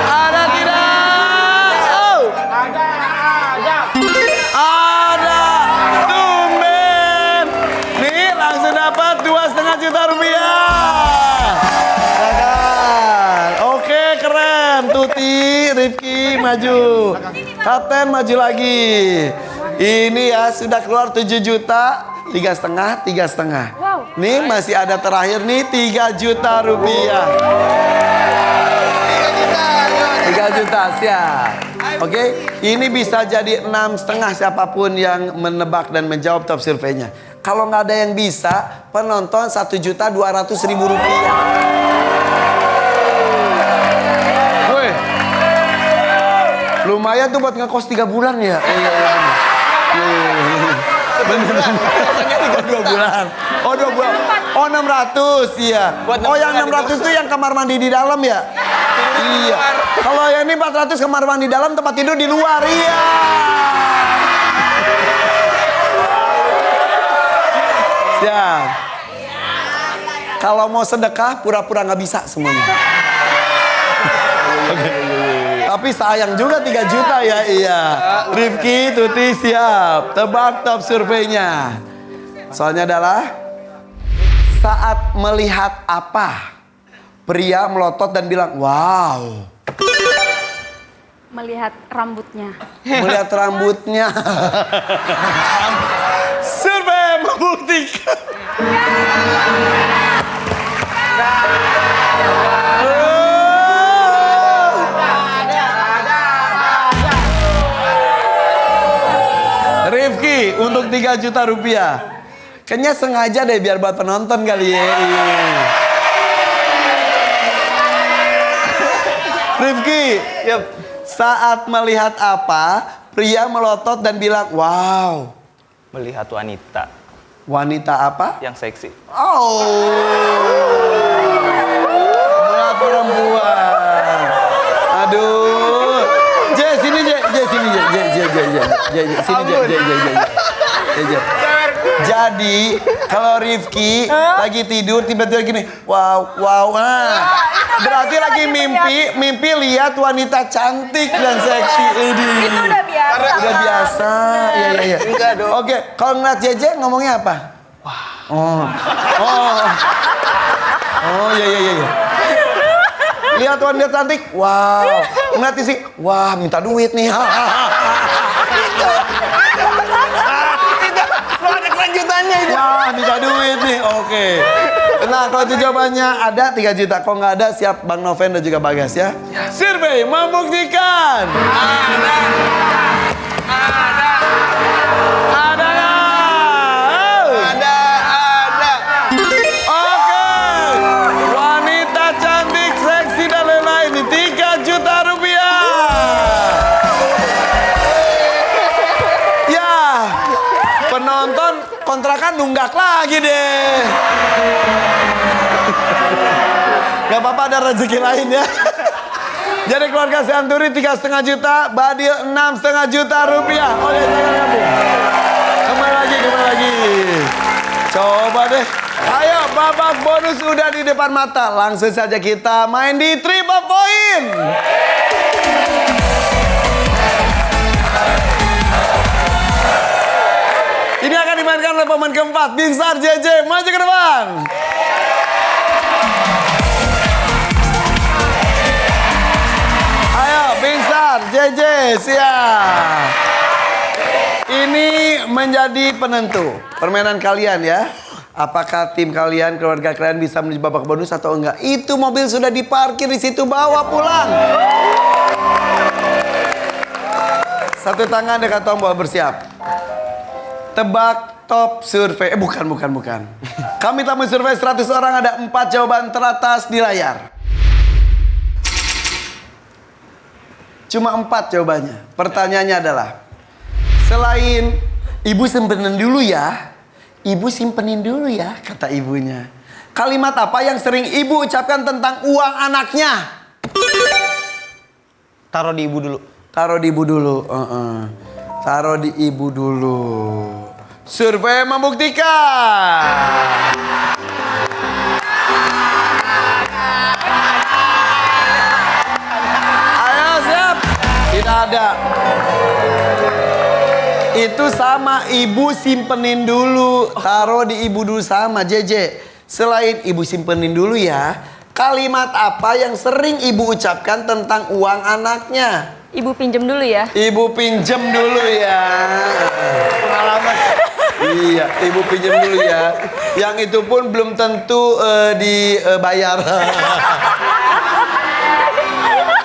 Ada tidak? Oh. Ada. Tumben. Nih langsung dapat 2,5 juta rupiah. Oke, keren. Tuti, Rifki maju. Kapten maju lagi. Ini ya sudah keluar 7 juta. 3,5. Nih masih ada terakhir nih 3 juta rupiah. 3 juta siap. Oke, ini bisa jadi 6,5 siapapun yang menebak dan menjawab top surveinya. Kalau nggak ada yang bisa, penonton 1.200.000 rupiah. Woi, lumayan tuh buat ngekos 3 bulan ya. Iya. Bener. 2 bulan. Oh 2 bulan. Oh 600 iya. Oh yang 600 itu yang kamar mandi di dalam ya? Iya. Kalau yang ini 400 kamar mandi dalam, tempat tidur di luar. Iya. Siap. Kalau mau sedekah pura-pura nggak bisa semuanya. Tapi sayang juga 3 juta ya. Iya. Rifki, Tuti siap. Tebak top surveinya. Soalnya adalah saat melihat apa? Pria melotot dan bilang, wow.
Melihat rambutnya.
Melihat rambutnya. Survei membuktikan. Rifki untuk 3 juta rupiah. Kayaknya sengaja deh biar buat penonton kali ya. Rifki, saat melihat apa, pria melotot dan bilang, wow.
Melihat wanita
Wanita apa?
yang seksi.
Oh. Melihat perempuan. Aduh. Sini, sini, Tadi kalau Rifki lagi tidur tiba-tiba gini, wow, nah. Berarti lagi mimpi lihat wanita cantik dan seksi.
Itu udah biasa.
Udah biasa. Iya.
Enggak dong.
Oke, kalau ngeliat JJ ngomongnya apa? Wah. Oh, iya. Lihat wanita cantik, wow. Ngeliat isi, wah minta duit nih.
Ada kelanjutannya itu.
Wah, minta duit nih. Oke. Nah, kalau itu jawabannya ada 3 juta. Kalau nggak ada, siap Bang Noven dan juga Bagas ya. Survei membuktikan. Ada nggak?
Ada.
Oke. Wanita cantik, seksi dan lain-lain. 3 juta rupiah. Ya. Penonton kontrakan nunggak lagi deh. Gak apa-apa, ada rezeki lain ya. Jadi keluarga Santuri 3,5 juta, Badil 6,5 juta rupiah. Oke, jangan gabung. Kembali lagi. Coba deh. Ayo, babak bonus udah di depan mata. Langsung saja kita main di triple point. Ini akan dimainkan oleh pemain keempat, Binsar JJ. Maju ke depan. Ayo, Binsar JJ, siap. Ini menjadi penentu permainan kalian ya. Apakah tim kalian, keluarga kalian bisa menuju babak bonus atau enggak? Itu mobil sudah diparkir di situ, bawa pulang. Satu tangan dekat tombol, bersiap. Tebak top survei. Bukan. Kami tamu survei 100 orang, ada 4 jawaban teratas di layar. Cuma 4 jawabannya. Pertanyaannya adalah, selain ibu simpenin dulu ya, kata ibunya. Kalimat apa yang sering ibu ucapkan tentang uang anaknya?
Taruh di ibu dulu.
Taruh di ibu dulu. Taruh di ibu dulu. Survei membuktikan. Ayo siap. Tidak ada. Itu sama, ibu simpenin dulu. Taruh di ibu dulu sama, JJ. Selain ibu simpenin dulu ya, kalimat apa yang sering ibu ucapkan tentang uang anaknya?
Ibu pinjem dulu ya.
Ibu pinjem dulu ya. Pengalaman. Iya, ibu pinjem dulu ya. Yang itu pun belum tentu dibayar.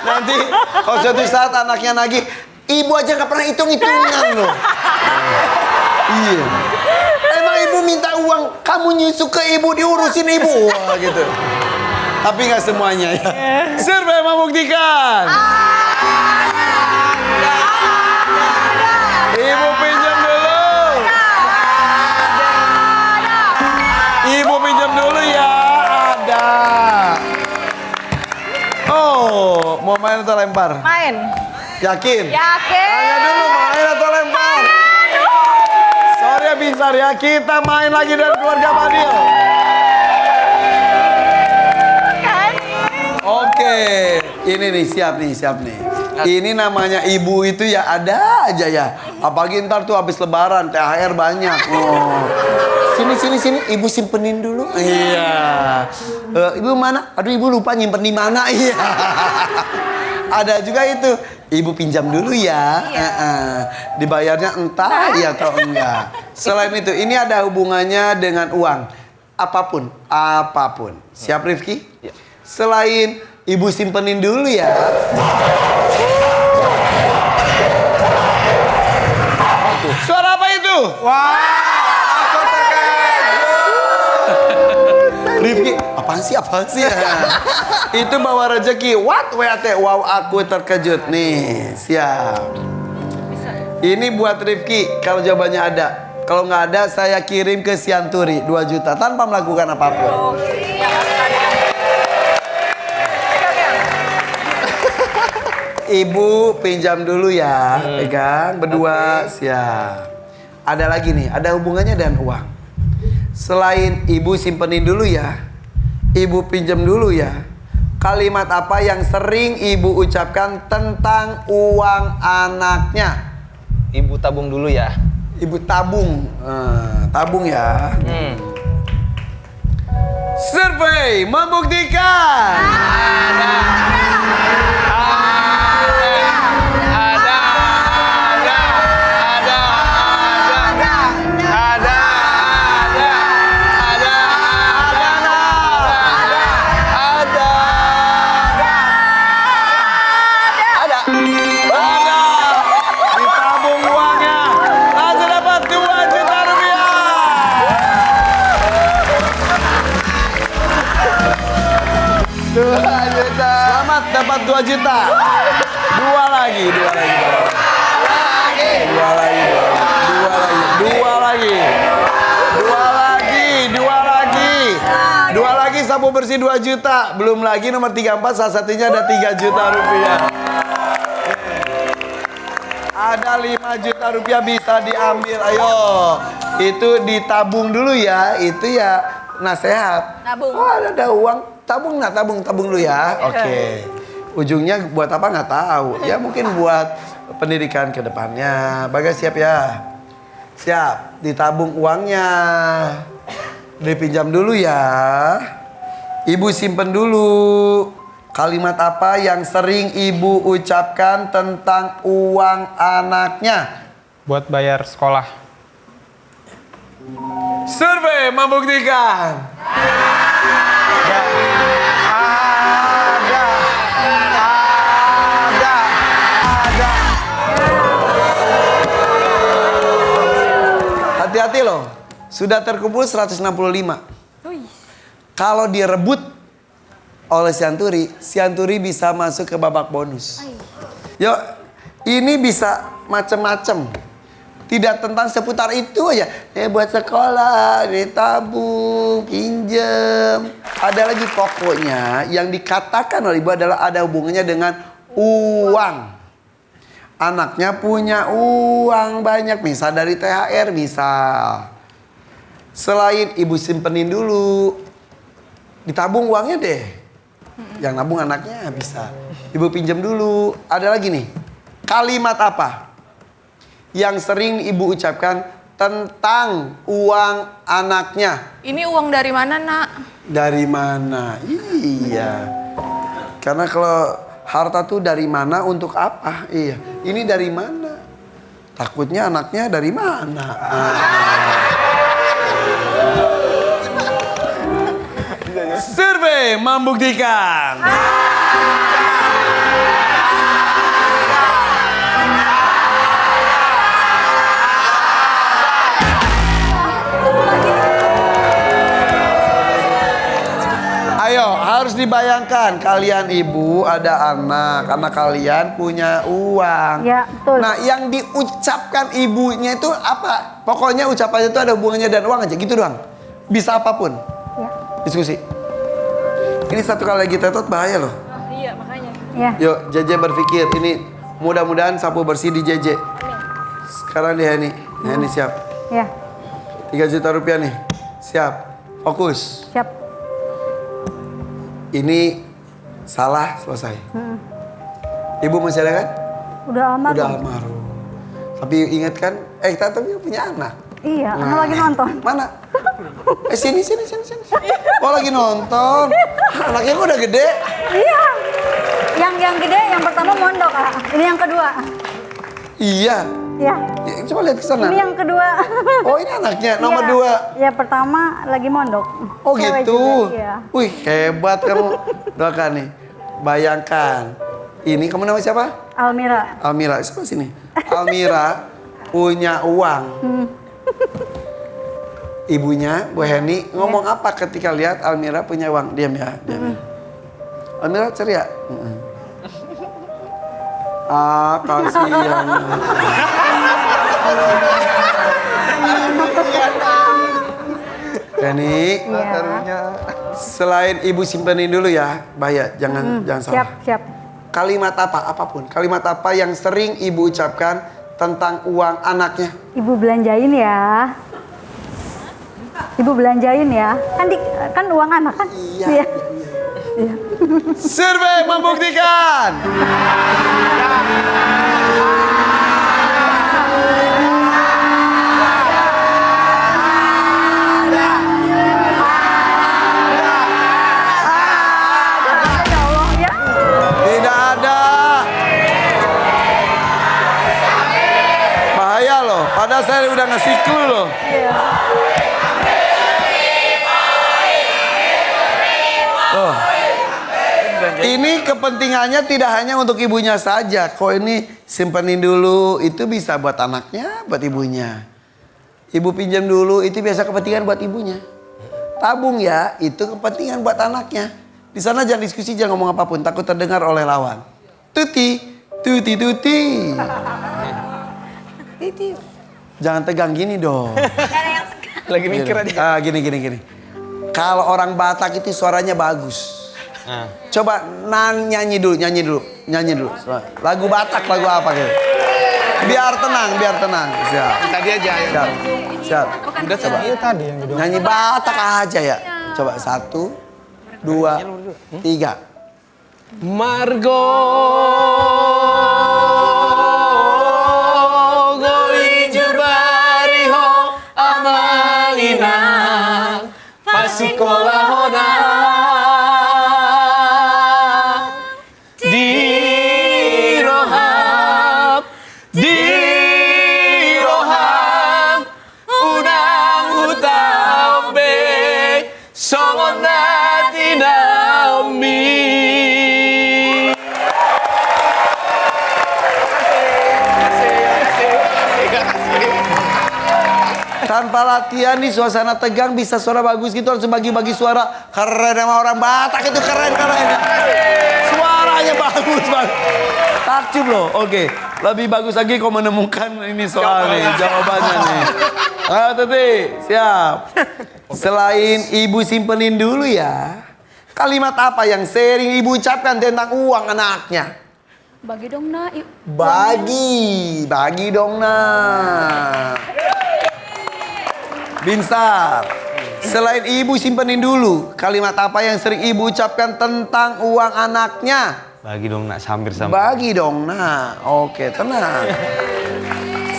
Nanti kalau suatu saat anaknya nagih, ibu aja nggak pernah hitung-hitungan loh. Iya. Emang ibu minta uang, kamu nyusuk ke ibu, diurusin ibu. Wah, gitu. Tapi nggak semuanya ya. Survei membuktikan. Ibu pinjam dulu. Ibu pinjam dulu ya. Ada. Oh, mau main atau lempar?
Main.
Yakin?
Yakin.
Tanya dulu, main atau lempar? Sorry ya Binsar ya, kita main lagi dengan keluarga Badil. Oke, ini nih siap nih. Ini namanya ibu itu ya ada aja ya. Apalagi ntar tuh habis lebaran, THR banyak. Oh. Sini, ibu simpenin dulu. Iya. Ibu mana? Aduh, ibu lupa nyimpen di mana. Iya. Ada juga itu. Ibu pinjam dulu ya. Dibayarnya entah iya atau enggak. Selain itu, ini ada hubungannya dengan uang. Apapun. Siap Rifki?
Ya.
Selain ibu simpenin dulu ya. Suara apa itu?
Wah, aku terkejut.
Rifki, apaan sih? Itu bawa rezeki. What? Wow, aku terkejut nih. Siap. Ini buat Rifki. Kalau jawabannya ada. Kalau nggak ada, saya kirim ke Sianturi 2 juta tanpa melakukan apapun. Ibu pinjam dulu ya, pegang berdua, siap. Ada lagi nih, ada hubungannya dengan uang. Selain ibu simpenin dulu ya, ibu pinjam dulu ya. Kalimat apa yang sering ibu ucapkan tentang uang anaknya?
Ibu tabung dulu ya.
Ibu tabung. Tabung ya. Survei membuktikan. Ditabung uangnya. Langsung dapat 2 juta rupiah. Selamat dapat 2 juta. Dua lagi. Dua lagi sapu bersih 2 juta. Belum lagi nomor 34 salah satunya ada 3 juta rupiah. Ada 5 juta rupiah bisa diambil. Ayo. Itu ditabung dulu ya. Itu ya nasihat.
Nabung.
Oh, ada uang. Tabung dulu ya. Oke. Ujungnya buat apa nggak tahu. Ya mungkin buat pendidikan ke depannya. Bagas siap ya? Siap. Ditabung uangnya. Dipinjam dulu ya. Ibu simpen dulu. Kalimat apa yang sering ibu ucapkan tentang uang anaknya?
Buat bayar sekolah.
Survei membuktikan. Hati-hati loh. Sudah terkumpul 165. Kalau direbut oleh Sianturi bisa masuk ke babak bonus. Yuk, ini bisa macem-macem. Tidak tentang seputar itu aja. Buat sekolah, tabung, pinjem. Ada lagi pokoknya yang dikatakan oleh ibu adalah ada hubungannya dengan uang. Anaknya punya uang banyak, misal dari THR misal. Selain ibu simpenin dulu, ditabung uangnya deh. Yang nabung anaknya bisa. Ibu pinjam dulu. Ada lagi nih. Kalimat apa yang sering ibu ucapkan tentang uang anaknya?
Ini uang dari mana, Nak?
Dari mana? Iya. Karena kalau harta tuh dari mana untuk apa? Iya. Ini dari mana? Takutnya anaknya dari mana? Survei membuktikan. Ayo, harus dibayangkan kalian ibu ada anak kalian punya uang.
Ya, betul.
Nah, yang diucapkan ibunya itu apa? Pokoknya ucapannya itu ada hubungannya dan uang aja gitu doang. Bisa apapun.
Ya.
Diskusi. Ini satu kali lagi tetot bahaya loh.
Iya, makanya.
Ya.
Yuk, JJ berpikir ini mudah-mudahan sapu bersih di JJ. Sekarang dia ini. Nah, ini siap.
Ya.
3 juta rupiah nih. Siap. Fokus.
Siap.
Ini salah selesai. Ibu masih ada kan?
Udah almarhum.
Udah almarhum. Tapi ingat kan? Kita tapi punya anak.
Iya, anak lagi nonton.
Mana? Sini. Oh, lagi nonton. Anaknya kok udah gede?
Iya. Yang gede yang pertama mondok, Kak. Ini yang kedua.
Iya.
Ya.
Ya, coba lihat ke sana.
Ini yang kedua.
Oh, ini anaknya nomor
Iya.
2.
Ya, pertama lagi mondok.
Oh,
Cewek
gitu.
juga, iya.
Wih, hebat kamu. Doakan nih. Bayangkan. Ini kamu nama siapa?
Almira.
Almira, sebelah sini. Almira punya uang. Ibunya, Bu Heni, ngomong apa ketika lihat Almira punya uang? Diam ya, diam. Almira ceria. Kasihan. Heni, selain ibu simpenin dulu ya, bahaya, jangan salah.
Siap.
Kalimat apa, apapun. Kalimat apa yang sering ibu ucapkan tentang uang anaknya?
Ibu belanjain ya. Ibu belanjain ya. Kan uang anak kan? Iya. Iya.
Survei membuktikan. Tidak ada. Bahaya loh. Padahal saya udah ngasih clue loh. Oh. Ini kepentingannya tidak hanya untuk ibunya saja. Kok ini simpenin dulu, itu bisa buat anaknya, buat ibunya. Ibu pinjam dulu, itu biasa kepentingan buat ibunya. Tabung ya, itu kepentingan buat anaknya. Di sana jangan diskusi, jangan ngomong apapun, takut terdengar oleh lawan. Tuti, tuti, tuti. Jangan tegang gini dong.
Lagi mikir aja.
Gini. Kalau orang Batak itu suaranya bagus. Coba nyanyi dulu. Lagu Batak, lagu apa gitu? Biar tenang. Siap.
Tadi aja ya.
Siap.
Udah coba.
Tadi yang video.
Nyanyi Batak aja ya. Coba 1, 2, 3.
Margo goijur bariho amanginang pasikolahona diroham udang utambe songonati naomi.
Tanpa latihan di suasana tegang bisa suara bagus gitu, harus bagi-bagi suara. Keren sama orang Batak itu keren. Suaranya bagus banget. Takjub loh. Oke, lebih bagus lagi kau menemukan ini soal nih, jawabannya nih. Ayo Tuti, siap. Selain ibu simpenin dulu ya. Kalimat apa yang sering ibu ucapkan tentang uang anaknya?
Bagi dong nak.
Bagi dong nak. Binsar, selain ibu simpenin dulu, kalimat apa yang sering ibu ucapkan tentang uang anaknya?
Bagi dong nak, hampir sama.
Bagi dong nak. Oke, tenang.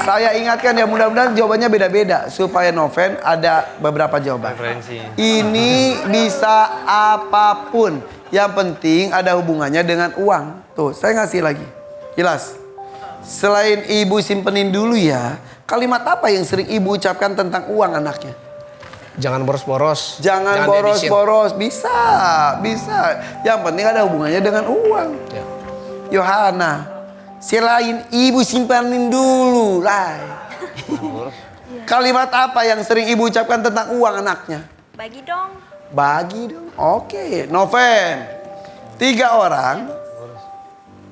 Saya ingatkan ya, mudah-mudahan jawabannya beda-beda supaya Noven ada beberapa jawaban.
Referensi.
Ini bisa apapun, yang penting ada hubungannya dengan uang. Tuh, saya ngasih lagi. Jelas. Selain ibu simpenin dulu ya, kalimat apa yang sering ibu ucapkan tentang uang anaknya?
Jangan boros-boros.
Jangan boros-boros. Bisa. Yang penting ada hubungannya dengan uang.
Ya.
Yohana, selain ibu simpanin dulu lah. Kalimat apa yang sering ibu ucapkan tentang uang anaknya?
Bagi dong.
Oke, Noven. 3 orang.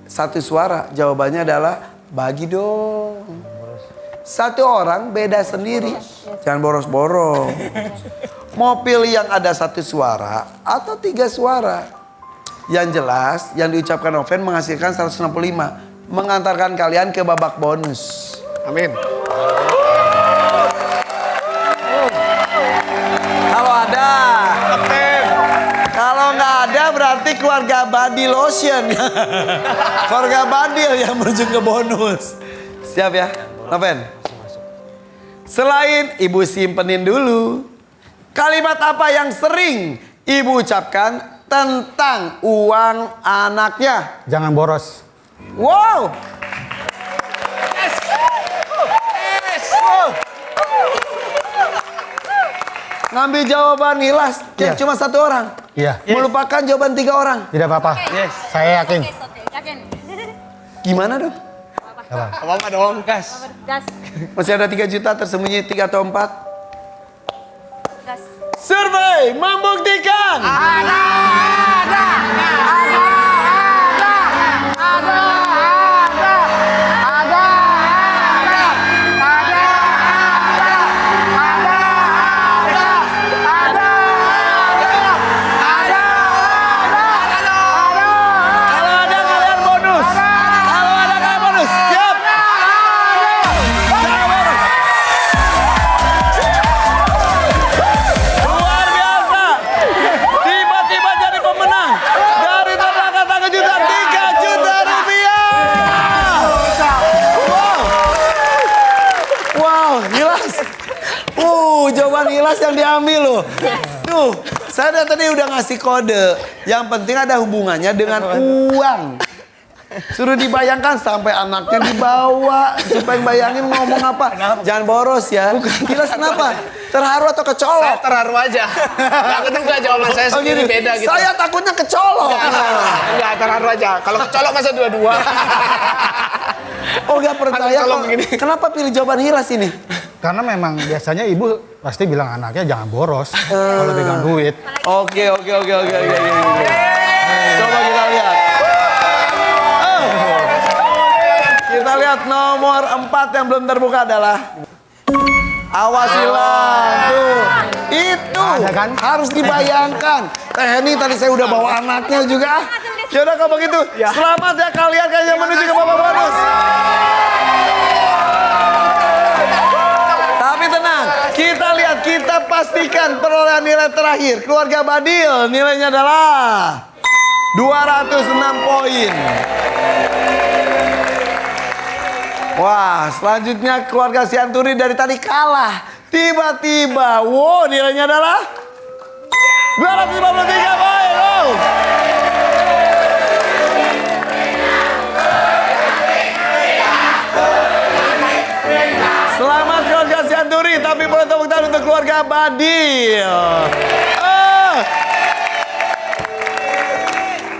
1 suara. Jawabannya adalah bagi dong. 1 orang beda sendiri. Jangan boros-boros. Mau pilih yang ada 1 suara atau 3 suara? Yang jelas yang diucapkan Noven menghasilkan 165. Mengantarkan kalian ke babak bonus.
Amin.
Kalau nggak ada berarti keluarga Badi Lotion. Keluarga Badil yang menuju ke bonus. Siap ya, Noven? Selain ibu simpenin dulu, kalimat apa yang sering ibu ucapkan tentang uang anaknya?
Jangan boros.
Wow. Ngambil jawaban Hilas,
Iya.
cuma 1 orang.
Iya.
Melupakan jawaban 3 orang.
Tidak apa-apa. Saya yakin.
Yakin.
Gimana dong?
Apa dong, gas.
Gas.
Masih ada 3 juta tersembunyi 3 atau 4?
Gas.
Survei membuktikan. Kalau ada kalian bonus. Siap. Jangan bonus. Hilas yang diambil loh. Tuh, saya tadi udah ngasih kode. Yang penting ada hubungannya dengan uang. Suruh dibayangkan sampai anaknya dibawa. Supaya bayangin ngomong apa. Jangan boros ya. Hilas kenapa? Terharu atau kecolok?
Saya terharu aja. Gak keduga jawaban saya sendiri beda gitu.
Saya takutnya kecolok.
Enggak, terharu aja. Kalau kecolok masa dua-dua.
Oh, gak percaya
Kalau
kok.
begini.
Kenapa pilih jawaban Hilas ini?
Karena memang biasanya ibu pasti bilang anaknya jangan boros kalau pegang duit.
Oke. Coba kita lihat. Kita lihat nomor 4 yang belum terbuka adalah awas hilang. Tuh. Itu
Ada kan?
harus dibayangkan. Ini tadi saya udah bawa anaknya juga. Yaudah kalau begitu, selamat ya kalian yang menuju ke babak bonus. Tapi tenang, kita lihat, kita pastikan perolehan nilai terakhir. Keluarga Badil nilainya adalah 206 poin. Wah, selanjutnya keluarga Sianturi dari tadi kalah. Tiba-tiba, wow, nilainya adalah 253 poin. Oh. Selamat keluarga Sianturi, tapi boleh tepuk tangan untuk keluarga Badil.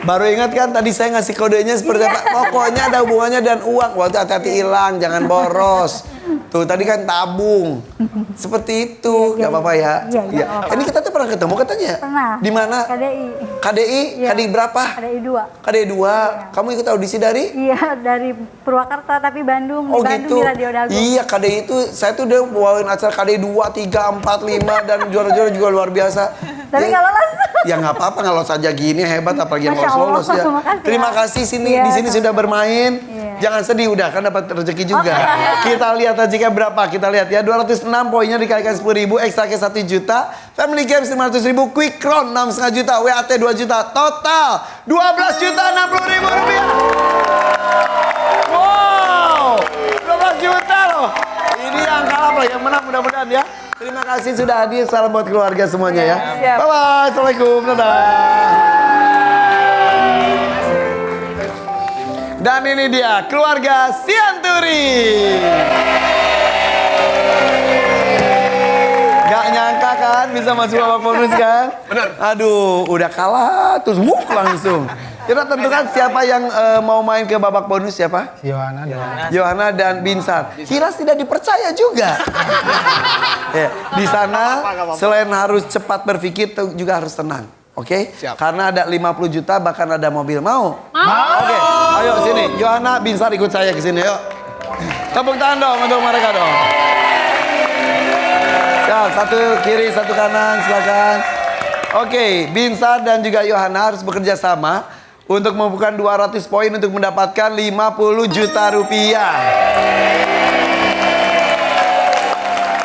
Baru ingat kan tadi saya ngasih kodenya seperti apa? Pokoknya ada hubungannya dan uang. Waktu hati-hati hilang, jangan boros. Tuh tadi kan tabung. Seperti itu, nggak apa-apa ya.
Iya.
Ini kita tuh pernah ketemu katanya.
Pernah.
Di mana?
KDI.
KDI?
Iya.
KDI berapa?
KDI 2.
KDI 2. Kamu ikut audisi dari?
Iya, dari Purwakarta tapi Bandung.
Oh
Di Bandung
gitu.
di Radio Dago.
Iya, KDI itu saya tuh udah bawain acara KDI 2, 3, 4, 5 dan juara-juara juga luar biasa.
Tapi nggak lolos.
Ya nggak apa-apa, kalau saja gini hebat apalagi yang
Masya Allah,
lolos ya.
makasih
Terima
ya.
kasih sini
Iya,
di sini sudah bermain.
Iya.
Jangan sedih udah kan dapat rezeki juga. Kita lihat aja berapa. Kita lihat ya 206 poinnya dikalikan 10.000, extra cash 1 juta, family games 500.000, quick crown 6,5 juta, WAT 2 juta, total 12 juta 60.000 rupiah. Wow, 12 juta loh. Ini yang kalah loh, yang menang mudah-mudahan ya. Terima kasih sudah hadir, salam buat keluarga semuanya ya.
Siap.
Bye-bye, assalamualaikum, dadah. Dan ini dia keluarga Sianturi. Gak nyangka kan bisa masuk babak bonus kan?
Benar.
Aduh, udah kalah terus langsung. Kita tentukan siapa yang mau main ke babak bonus siapa?
Yohana dan
Yohana dan Binsar. Hilas tidak dipercaya juga. Ya, di sana selain harus cepat berpikir juga harus tenang. Oke?
Siap.
Karena ada 50 juta bahkan ada mobil. Mau? Oke. Ayo sini. Yohana, Binsar ikut saya ke sini yuk. Tepuk tangan dong untuk mereka dong. Siap, satu kiri, satu kanan, silakan. Oke, Binsar dan juga Yohana harus bekerja sama untuk membukukan 200 poin untuk mendapatkan 50 juta rupiah.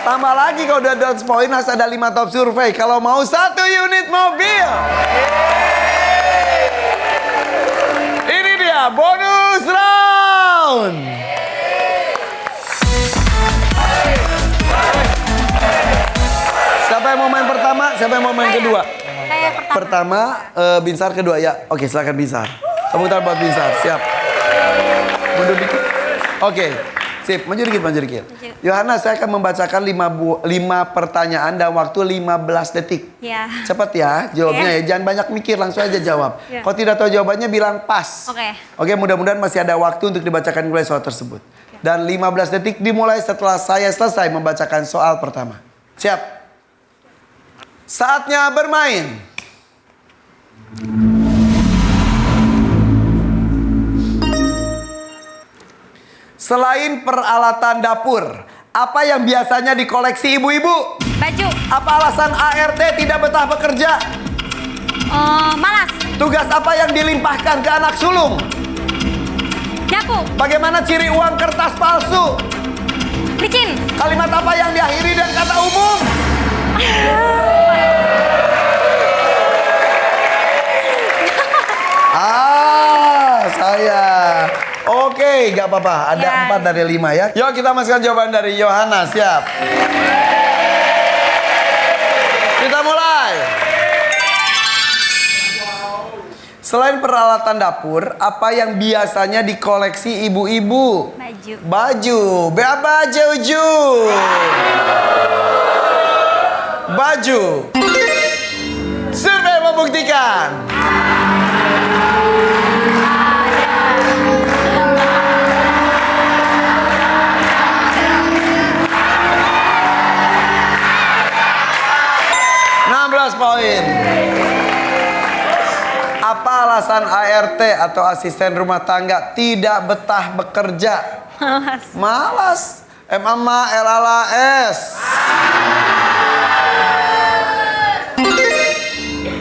Tambah lagi kalau udah 200 poin harus ada 5 top survei. Kalau mau 1 unit mobil. Ini dia bonus round. Siapa yang mau main pertama? Siapa yang mau main kedua?
Saya pertama.
Pertama, Binsar kedua ya. Oke, silakan Binsar. Tepuk tangan buat Binsar. Siap. Mundur dikit. Oke. Sip, maju dikit. Yohana, saya akan membacakan 5 pertanyaan dalam waktu 15 detik.
Ya.
Cepat ya jawabnya ya. Jangan banyak mikir, langsung aja jawab.
Ya.
Kalau tidak tahu jawabannya bilang pas.
Oke.
Oke, mudah-mudahan masih ada waktu untuk dibacakan mulai soal tersebut. Dan 15 detik dimulai setelah saya selesai membacakan soal pertama. Siap? Saatnya bermain. Selain peralatan dapur, apa yang biasanya dikoleksi ibu-ibu?
Baju.
Apa alasan ART tidak betah bekerja?
Malas.
Tugas apa yang dilimpahkan ke anak sulung?
Nyapu.
Bagaimana ciri uang kertas palsu?
Licin.
Kalimat apa yang diakhiri dan kata umum? Saya. Oke, gak apa-apa. Ada
Ya.
4 dari 5 ya. Yuk kita masukkan jawaban dari Yohana. Siap. Kita mulai. Selain peralatan dapur, apa yang biasanya dikoleksi ibu-ibu?
Baju.
Baju. Berapa baju? Baju. Survei membuktikan. Poin. Apa alasan ART atau asisten rumah tangga tidak betah bekerja?
Malas.
Malas. Mama LALAS.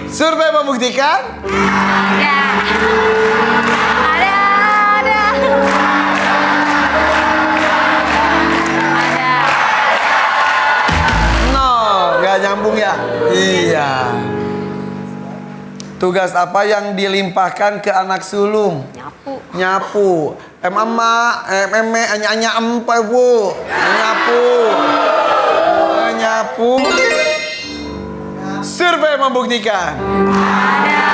Survei membuktikan.
Ya. Ada.
No, nggak nyambung ya? Iya. Tugas apa yang dilimpahkan ke anak sulung?
Nyapu.
Nyapu. Mama, anya empe bu. Nyapu. Nyapu. Survei membuktikan.
Ada.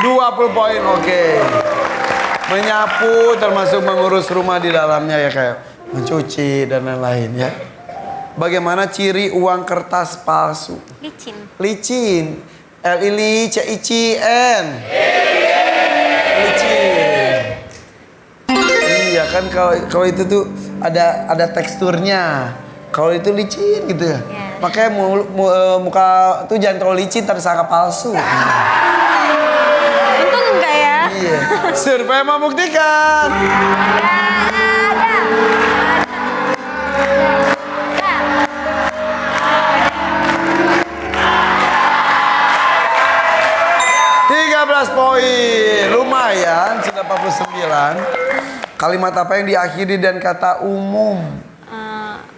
20 poin, oke. Menyapu termasuk mengurus rumah di dalamnya ya, kayak mencuci dan lain-lain ya. Bagaimana ciri uang kertas palsu?
Licin.
Licin. LILICIN. Licin. Iya kan, kalau itu tuh ada teksturnya. Kalau itu licin gitu ya. Makanya muka tuh jangan terlalu licin tersangka palsu.
Untung enggak ya.
Iya. Survei membuktikan.
Ada.
13 poin, lumayan, sudah 49. Kalimat apa yang diakhiri dan kata umum?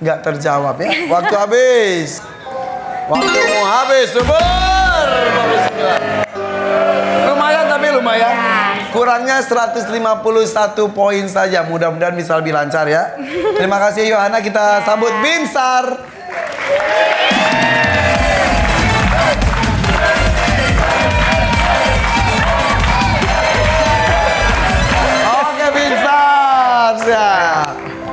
Nggak terjawab ya. Waktu habis. Waktumu habis, subur. 49. Lumayan tapi lumayan. Kurangnya 151 poin saja. Mudah-mudahan bisa lebih lancar ya. Terima kasih Yohana, kita sambut Binsar.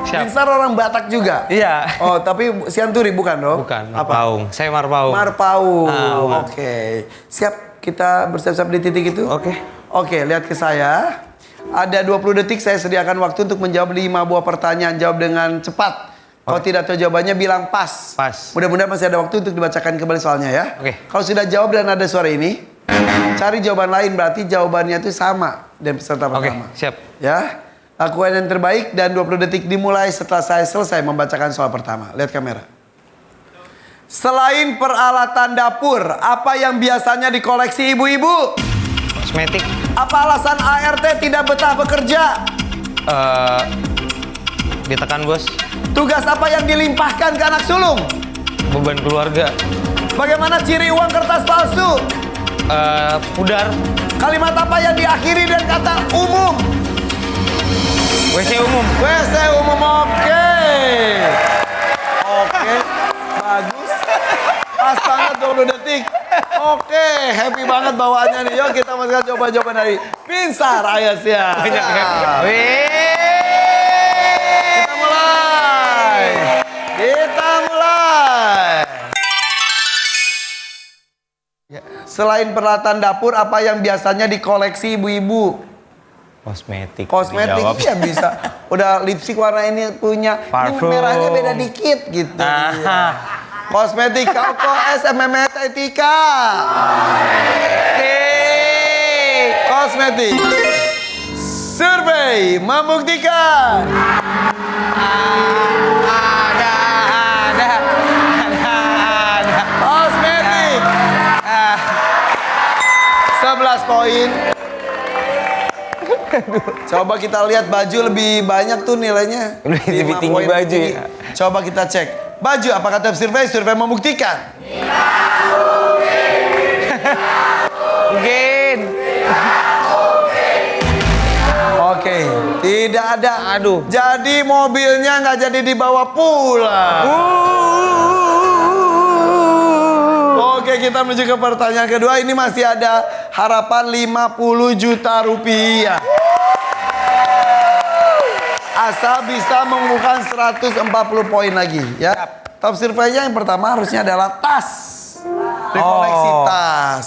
Binsar orang Batak juga?
Iya.
Oh, tapi Sianturi bukan dong?
Bukan,
Apa?
Marpaung. Saya Marpaung.
Marpaung. Oke. Siap kita bersiap-siap di titik itu?
Oke.
Oke, lihat ke saya. Ada 20 detik saya sediakan waktu untuk menjawab 5 buah pertanyaan. Jawab dengan cepat. Kalau tidak tahu jawabannya bilang pas.
Pas.
Mudah-mudahan masih ada waktu untuk dibacakan kembali soalnya ya.
Oke.
Kalau sudah jawab dan ada suara ini, cari jawaban lain, berarti jawabannya itu sama dan peserta pertama.
Oke, siap.
Ya. Lakukan yang terbaik dan 20 detik dimulai setelah saya selesai membacakan soal pertama. Lihat kamera. Selain peralatan dapur, apa yang biasanya dikoleksi ibu-ibu?
Kosmetik.
Apa alasan ART tidak betah bekerja?
Ditekan bos.
Tugas apa yang dilimpahkan ke anak sulung?
Beban keluarga.
Bagaimana ciri uang kertas palsu?
Pudar.
Kalimat apa yang diakhiri dan kata umum?
WC umum.
WC umum, oke. Oke, bagus. Pas banget 20 detik. Oke, happy banget bawaannya nih. Yuk kita masukkan coba-coba dari Binsar Ayasya. Kita mulai. Kita mulai. Selain peralatan dapur, apa yang biasanya dikoleksi ibu-ibu?
Kosmetik.
Kosmetik
Dijawab.
ya bisa. Udah lipstik warna ini punya. Ini
Parfum.
merahnya beda dikit gitu.
Aha.
Iya. Kosmetik Kauko SMMT Etika. Kosmetik. Survei membuktikan.
Ada.
Kosmetik. 11 poin. Coba kita lihat baju lebih banyak tuh nilainya.
Lebih
5
tinggi
poin
baju
tinggi.
ya.
Coba kita cek. Baju apa kata survei? Survei membuktikan.
Mungkin. Aduh.
Jadi mobilnya nggak jadi dibawa pulang. Oke, kita menuju ke pertanyaan kedua. Ini masih ada harapan 50 juta rupiah. Asal bisa mengumpulkan 140 poin lagi ya. Top surveinya yang pertama harusnya adalah tas. Koleksi tas.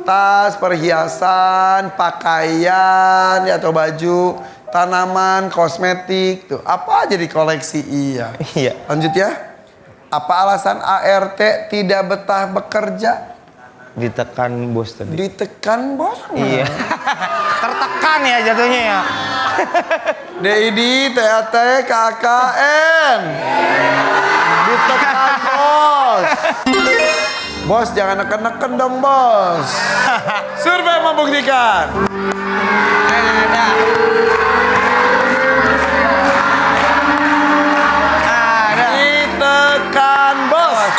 Tas, perhiasan, pakaian ya, atau baju, tanaman, kosmetik tuh. Apa aja dikoleksi? Iya. Lanjut ya. Apa alasan ART tidak betah bekerja?
Ditekan bos tadi.
Ditekan bos?
Iya. Tertekan ya jatuhnya ya.
DID, TAT, KKN. Ditekan bos. Bos jangan neken-neken dong bos. Survei membuktikan. Ditekan bos.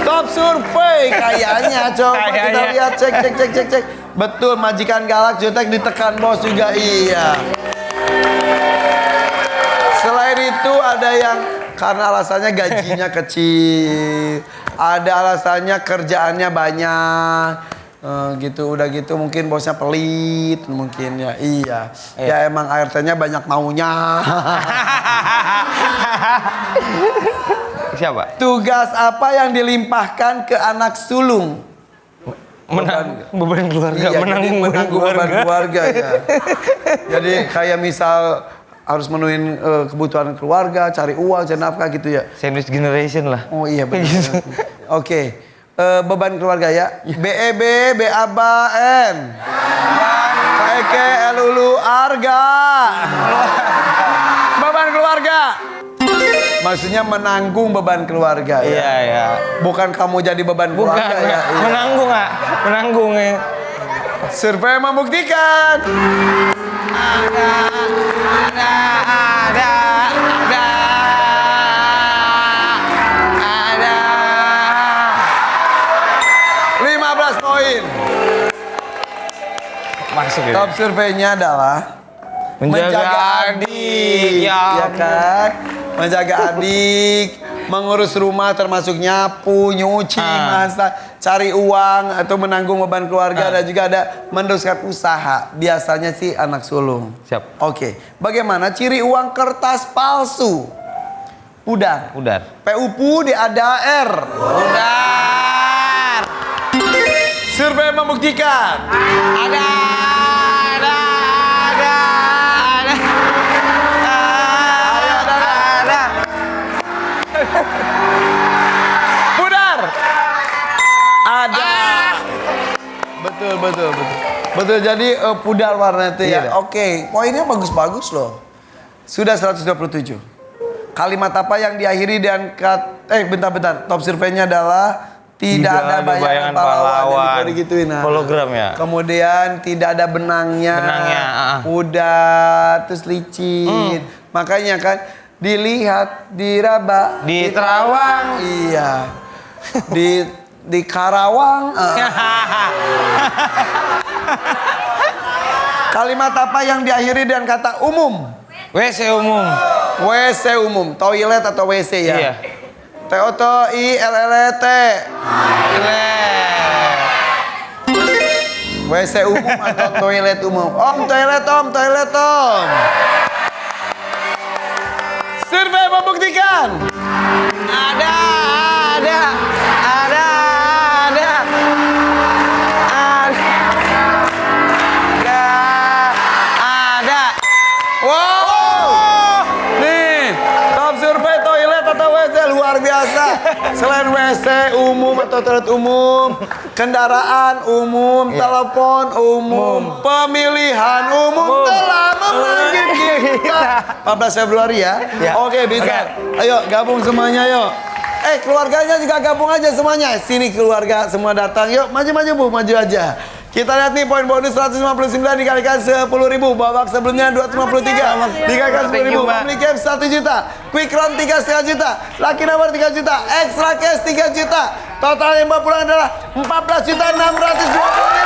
Top survei kayaknya. Coba kita lihat, cek. Betul, majikan galak jutek ditekan bos juga, iya. Selain itu ada yang karena alasannya gajinya kecil, ada alasannya kerjaannya banyak, gitu. Udah gitu mungkin bosnya pelit, mungkin ya. Iya. Ya emang ART-nya banyak maunya.
Siapa?
Tugas apa yang dilimpahkan ke anak sulung?
Beban keluarga.
Iya, menanggung beban keluarga ya. Jadi kayak misal harus menuhin kebutuhan keluarga, cari uang, cari nafkah gitu ya.
Sandwich generation lah.
Oh iya benar. Oke. Beban keluarga ya. BEB, BABN. KEK, LULU, ARGA. Beban keluarga. Maksudnya menanggung beban keluarga ya.
Iya.
Bukan kamu jadi beban keluarga ya. Iya.
Menanggung ya.
Survei membuktikan. Ada. 15 poin.
Masuk ya.
Top surveinya adalah menjaga adik, ya kan? Menjaga adik, mengurus rumah termasuk nyapu, nyuci, masak, cari uang atau menanggung beban keluarga, dan juga ada meneruskan usaha. Biasanya sih anak sulung.
Siap.
Oke, bagaimana ciri uang kertas palsu? Pudar. PUPU DADR. Pudar. Survei membuktikan. Ada. Pudar. Ada. Betul. Jadi pudar warna itu ya. Oke, poinnya bagus-bagus loh. Sudah 127. Kalimat apa yang diakhiri dan bentar. Top surveinya adalah tidak ada bayangan pahlawan. Digituin.
Hologram ya.
Kemudian tidak ada benangnya. Pudar, terus licin. Makanya kan dilihat, diraba,
Di Terawang.
Iya. Di Karawang. Kalimat apa yang diakhiri dengan kata umum?
WC umum.
WC umum, toilet atau WC ya?
Iya.
TOTILLT. WC umum atau toilet umum? Toilet om. Survei membuktikan. Ada. Wow. Nih, top survei toilet atau WC luar biasa. Selain WC umum atau toilet umum, kendaraan umum, telepon umum, pemilihan umum telah memanggil kita. 14 Februari ya. Oke, bisa. Ayo gabung semuanya yuk. Keluarganya juga gabung aja semuanya. Sini keluarga semua datang. Yuk, maju Bu, maju aja. Kita lihat nih poin bonus 159 dikalikan 10.000. Babak sebelumnya 253 dikalikan 10.000. Family Game 1 juta. Quick Round 3,5 juta. Lucky Number 3 juta. Extra Cash 3 juta. Total yang bawa pulang adalah 14.620.000.